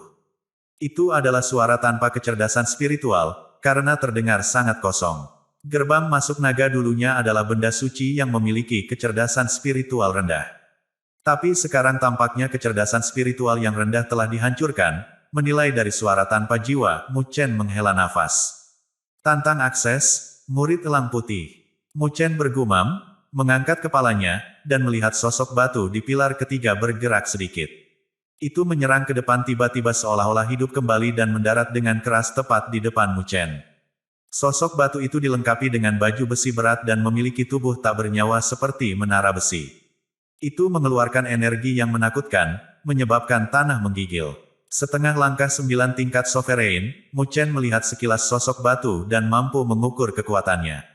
Itu adalah suara tanpa kecerdasan spiritual, karena terdengar sangat kosong. Gerbang masuk naga dulunya adalah benda suci yang memiliki kecerdasan spiritual rendah. Tapi sekarang tampaknya kecerdasan spiritual yang rendah telah dihancurkan, menilai dari suara tanpa jiwa, Mu Chen menghela nafas. Tantang akses, murid elang putih. Mu Chen bergumam, mengangkat kepalanya, dan melihat sosok batu di pilar ketiga bergerak sedikit. Itu menyerang ke depan tiba-tiba seolah-olah hidup kembali dan mendarat dengan keras tepat di depan Mu Chen. Sosok batu itu dilengkapi dengan baju besi berat dan memiliki tubuh tak bernyawa seperti menara besi. Itu mengeluarkan energi yang menakutkan, menyebabkan tanah menggigil. Setengah langkah 9 tingkat Sovereign, Mu Chen melihat sekilas sosok batu dan mampu mengukur kekuatannya.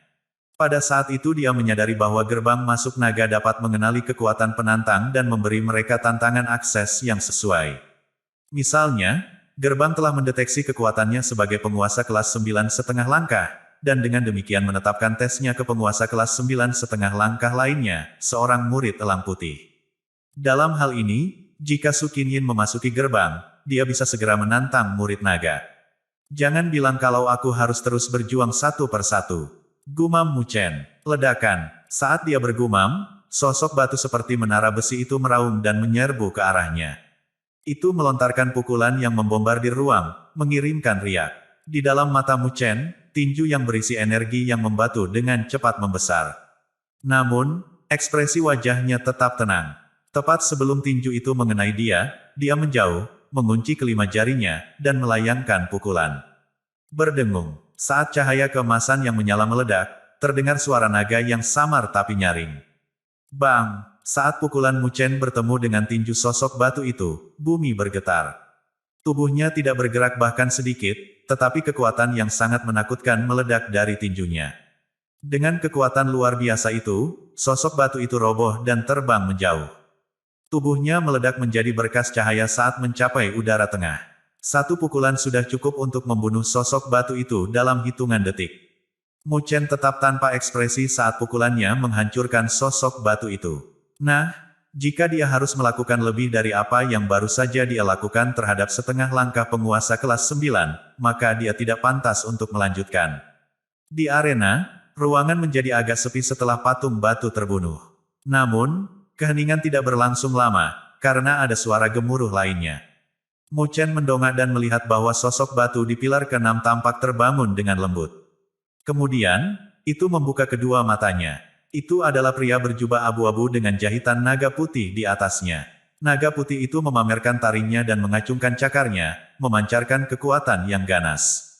Pada saat itu dia menyadari bahwa gerbang masuk naga dapat mengenali kekuatan penantang dan memberi mereka tantangan akses yang sesuai. Misalnya, gerbang telah mendeteksi kekuatannya sebagai penguasa kelas 9 setengah langkah, dan dengan demikian menetapkan tesnya ke penguasa kelas 9 setengah langkah lainnya, seorang murid elang putih. Dalam hal ini, jika Su Qinyin memasuki gerbang, dia bisa segera menantang murid naga. Jangan bilang kalau aku harus terus berjuang satu persatu. Gumam Mu Chen. Ledakan. Saat dia bergumam, sosok batu seperti menara besi itu meraung dan menyerbu ke arahnya. Itu melontarkan pukulan yang membombardir ruang, mengirimkan riak. Di dalam mata Mu Chen, tinju yang berisi energi yang membatu dengan cepat membesar. Namun, ekspresi wajahnya tetap tenang. Tepat sebelum tinju itu mengenai dia menjauh, mengunci kelima jarinya, dan melayangkan pukulan. Berdengung, saat cahaya keemasan yang menyala meledak, terdengar suara naga yang samar tapi nyaring. Bang! Saat pukulan Mu Chen bertemu dengan tinju sosok batu itu, bumi bergetar. Tubuhnya tidak bergerak bahkan sedikit, tetapi kekuatan yang sangat menakutkan meledak dari tinjunya. Dengan kekuatan luar biasa itu, sosok batu itu roboh dan terbang menjauh. Tubuhnya meledak menjadi berkas cahaya saat mencapai udara tengah. Satu pukulan sudah cukup untuk membunuh sosok batu itu dalam hitungan detik. Mu Chen tetap tanpa ekspresi saat pukulannya menghancurkan sosok batu itu. Nah, jika dia harus melakukan lebih dari apa yang baru saja dia lakukan terhadap setengah langkah penguasa kelas 9, maka dia tidak pantas untuk melanjutkan. Di arena, ruangan menjadi agak sepi setelah patung batu terbunuh. Namun, keheningan tidak berlangsung lama, karena ada suara gemuruh lainnya. Mu Chen mendongak dan melihat bahwa sosok batu di pilar ke-6 tampak terbangun dengan lembut. Kemudian, itu membuka kedua matanya. Itu adalah pria berjubah abu-abu dengan jahitan naga putih di atasnya. Naga putih itu memamerkan taringnya dan mengacungkan cakarnya, memancarkan kekuatan yang ganas.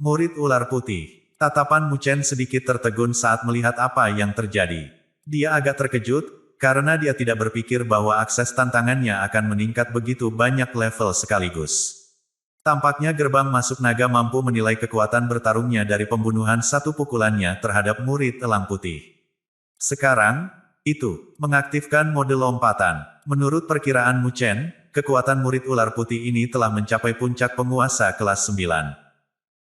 Murid ular putih. Tatapan Mu Chen sedikit tertegun saat melihat apa yang terjadi. Dia agak terkejut, karena dia tidak berpikir bahwa akses tantangannya akan meningkat begitu banyak level sekaligus. Tampaknya gerbang masuk naga mampu menilai kekuatan bertarungnya dari pembunuhan satu pukulannya terhadap murid elang putih. Sekarang, itu mengaktifkan mode lompatan. Menurut perkiraan Mu Chen, kekuatan murid ular putih ini telah mencapai puncak penguasa kelas 9.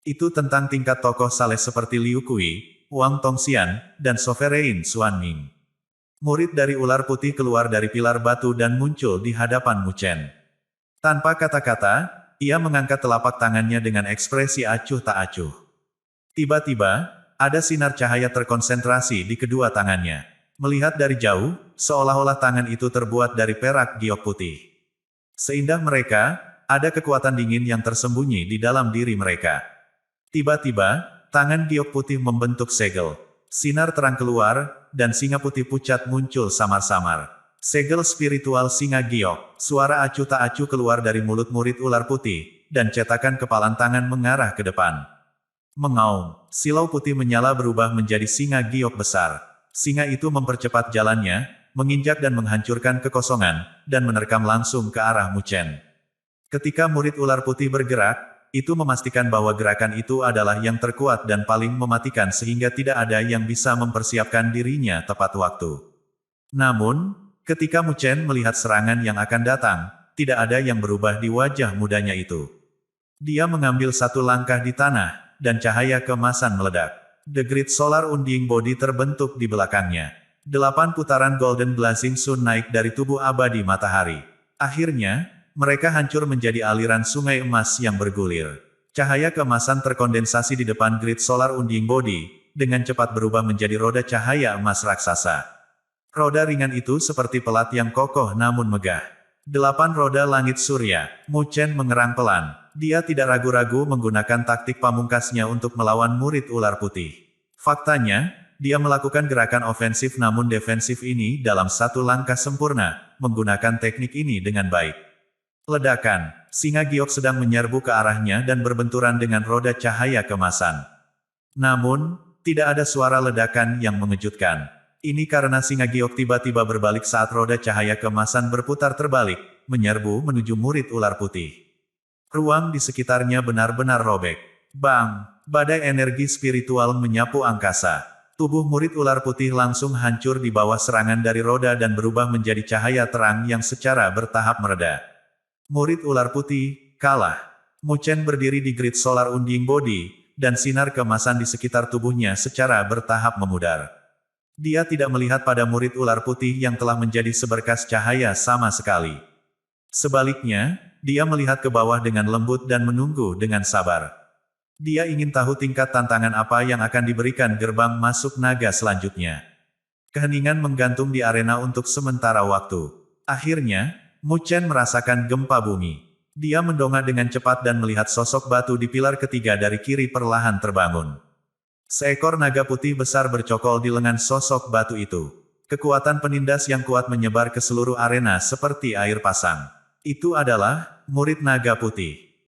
Itu tentang tingkat tokoh saleh seperti Liu Kui, Wang Tongxian, dan Sovereign Xuanming. Murid dari ular putih keluar dari pilar batu dan muncul di hadapan Mu Chen. Tanpa kata-kata, ia mengangkat telapak tangannya dengan ekspresi acuh tak acuh. Tiba-tiba, ada sinar cahaya terkonsentrasi di kedua tangannya. Melihat dari jauh, seolah-olah tangan itu terbuat dari perak giok putih. Seindah mereka, ada kekuatan dingin yang tersembunyi di dalam diri mereka. Tiba-tiba, tangan giok putih membentuk segel. Sinar terang keluar, dan singa putih pucat muncul samar-samar. Segel spiritual singa giok. Suara acuh tak acuh keluar dari mulut murid ular putih, dan cetakan kepalan tangan mengarah ke depan. Mengaum, silau putih menyala berubah menjadi singa giok besar. Singa itu mempercepat jalannya, menginjak dan menghancurkan kekosongan, dan menerkam langsung ke arah Mu Chen. Ketika murid ular putih bergerak, itu memastikan bahwa gerakan itu adalah yang terkuat dan paling mematikan sehingga tidak ada yang bisa mempersiapkan dirinya tepat waktu. Namun, ketika Mu Chen melihat serangan yang akan datang, tidak ada yang berubah di wajah mudanya itu. Dia mengambil satu langkah di tanah, dan cahaya keemasan meledak. The Great Solar Undying Body terbentuk di belakangnya. 8 putaran Golden Blazing Sun naik dari tubuh abadi matahari. Akhirnya, mereka hancur menjadi aliran sungai emas yang bergulir. Cahaya keemasan terkondensasi di depan Great Solar Undying Body, dengan cepat berubah menjadi roda cahaya emas raksasa. Roda ringan itu seperti pelat yang kokoh namun megah. 8 roda langit surya. Mu Chen mengerang pelan. Dia tidak ragu-ragu menggunakan taktik pamungkasnya untuk melawan murid ular putih. Faktanya, dia melakukan gerakan ofensif namun defensif ini dalam satu langkah sempurna, menggunakan teknik ini dengan baik. Ledakan, singa giok sedang menyerbu ke arahnya dan berbenturan dengan roda cahaya kemasan. Namun, tidak ada suara ledakan yang mengejutkan. Ini karena singa giok tiba-tiba berbalik saat roda cahaya kemasan berputar terbalik, menyerbu menuju murid ular putih. Ruang di sekitarnya benar-benar robek. Bang! Badai energi spiritual menyapu angkasa. Tubuh murid ular putih langsung hancur di bawah serangan dari roda dan berubah menjadi cahaya terang yang secara bertahap mereda. Murid ular putih, kalah. Mu Chen berdiri di Great Solar Undying Body, dan sinar keemasan di sekitar tubuhnya secara bertahap memudar. Dia tidak melihat pada murid ular putih yang telah menjadi seberkas cahaya sama sekali. Sebaliknya, dia melihat ke bawah dengan lembut dan menunggu dengan sabar. Dia ingin tahu tingkat tantangan apa yang akan diberikan gerbang masuk naga selanjutnya. Keheningan menggantung di arena untuk sementara waktu. Akhirnya, Mu Chen merasakan gempa bumi. Dia mendongak dengan cepat dan melihat sosok batu di pilar ketiga dari kiri perlahan terbangun. Seekor naga putih besar bercokol di lengan sosok batu itu. Kekuatan penindas yang kuat menyebar ke seluruh arena seperti air pasang. Itu adalah murid naga putih.